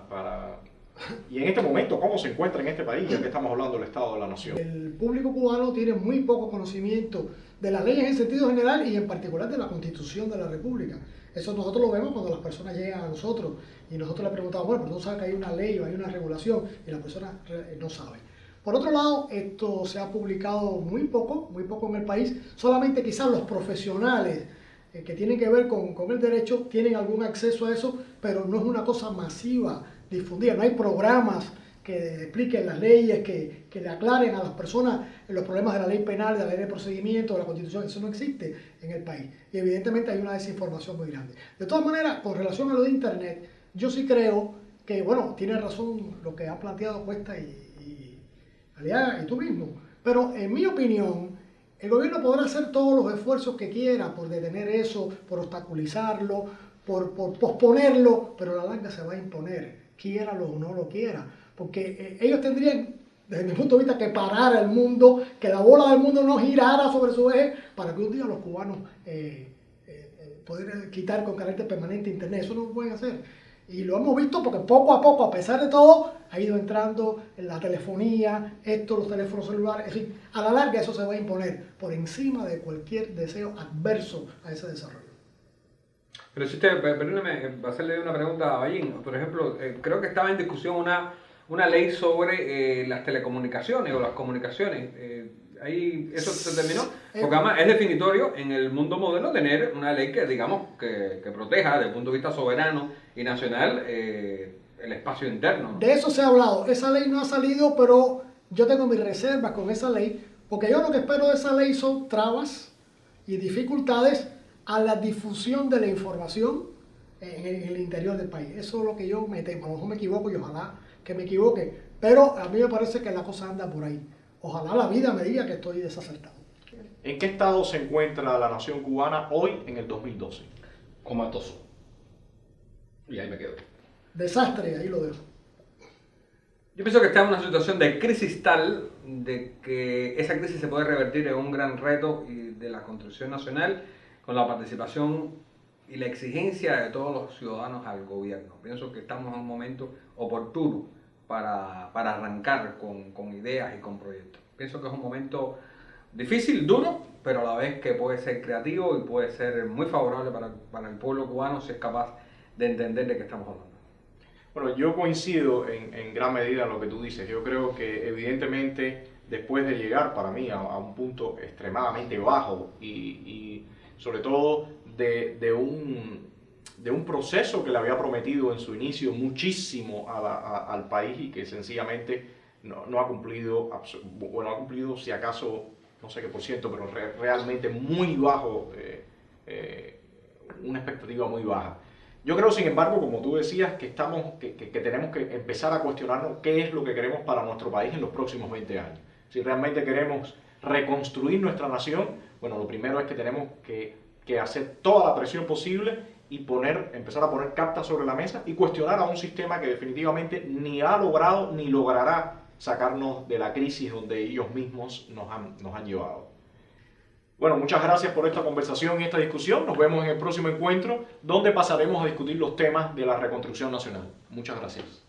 y en este momento cómo se encuentra en este país, ya que estamos hablando del Estado de la Nación? El público cubano tiene muy poco conocimiento de las leyes en sentido general y en particular de la Constitución de la República. Eso nosotros lo vemos cuando las personas llegan a nosotros y nosotros le preguntamos, bueno, pero tú sabes que hay una ley o hay una regulación, y la persona no sabe. Por otro lado, esto se ha publicado muy poco en el país, solamente quizás los profesionales que tienen que ver con el derecho tienen algún acceso a eso, pero no es una cosa masiva, difundida. No hay programas que expliquen las leyes, que le aclaren a las personas los problemas de la ley penal, de la ley de procedimiento, de la Constitución. Eso no existe en el país. Y evidentemente hay una desinformación muy grande. De todas maneras, con relación a lo de Internet, yo sí creo que, bueno, tiene razón lo que ha planteado Cuesta y Aliaga y tú mismo. Pero en mi opinión, el gobierno podrá hacer todos los esfuerzos que quiera por detener eso, por obstaculizarlo, por posponerlo, pero a la larga se va a imponer, quiéralo o no lo quiera. Porque ellos tendrían, desde mi punto de vista, que parar el mundo, que la bola del mundo no girara sobre su eje, para que un día los cubanos poder quitar con carácter permanente Internet. Eso no lo pueden hacer. Y lo hemos visto porque poco a poco, a pesar de todo, ha ido entrando en la telefonía, los teléfonos celulares, en fin, a la larga eso se va a imponer por encima de cualquier deseo adverso a ese desarrollo. Pero si usted, perdóneme, va a hacerle una pregunta a Ballín. Por ejemplo, creo que estaba en discusión una ley sobre las telecomunicaciones o las comunicaciones. Ahí eso se terminó, porque además es definitorio en el mundo moderno tener una ley que, digamos, que proteja desde el punto de vista soberano y nacional el espacio interno, ¿no? De eso se ha hablado. Esa ley no ha salido, pero yo tengo mis reservas con esa ley, porque yo lo que espero de esa ley son trabas y dificultades a la difusión de la información en el interior del país. Eso es lo que yo me temo. A lo mejor me equivoco y ojalá que me equivoque, pero a mí me parece que la cosa anda por ahí. Ojalá la vida me diga que estoy desacertado. ¿En qué estado se encuentra la nación cubana hoy en el 2012? Comatoso. Y ahí me quedo. desastre, ahí lo dejo. Yo pienso que está en una situación de crisis tal de que esa crisis se puede revertir en un gran reto de la construcción nacional con la participación y la exigencia de todos los ciudadanos al gobierno. Pienso que estamos en un momento oportuno para arrancar con ideas y con proyectos. Pienso que es un momento difícil, duro, pero a la vez que puede ser creativo y puede ser muy favorable para el pueblo cubano si es capaz de entender de qué estamos hablando. Bueno, yo coincido en gran medida en lo que tú dices. Yo creo que evidentemente después de llegar para mí a un punto extremadamente bajo y sobre todo de un proceso que le había prometido en su inicio muchísimo al país y que sencillamente no ha cumplido, bueno, ha cumplido si acaso, no sé qué por ciento, pero realmente muy bajo, una expectativa muy baja. Yo creo, sin embargo, como tú decías, que tenemos que empezar a cuestionarnos qué es lo que queremos para nuestro país en los próximos 20 años. Si realmente queremos reconstruir nuestra nación, bueno, lo primero es que tenemos que hacer toda la presión posible y empezar a poner cartas sobre la mesa y cuestionar a un sistema que definitivamente ni ha logrado ni logrará sacarnos de la crisis donde ellos mismos nos han llevado. Bueno, muchas gracias por esta conversación y esta discusión. Nos vemos en el próximo encuentro, donde pasaremos a discutir los temas de la reconstrucción nacional. Muchas gracias.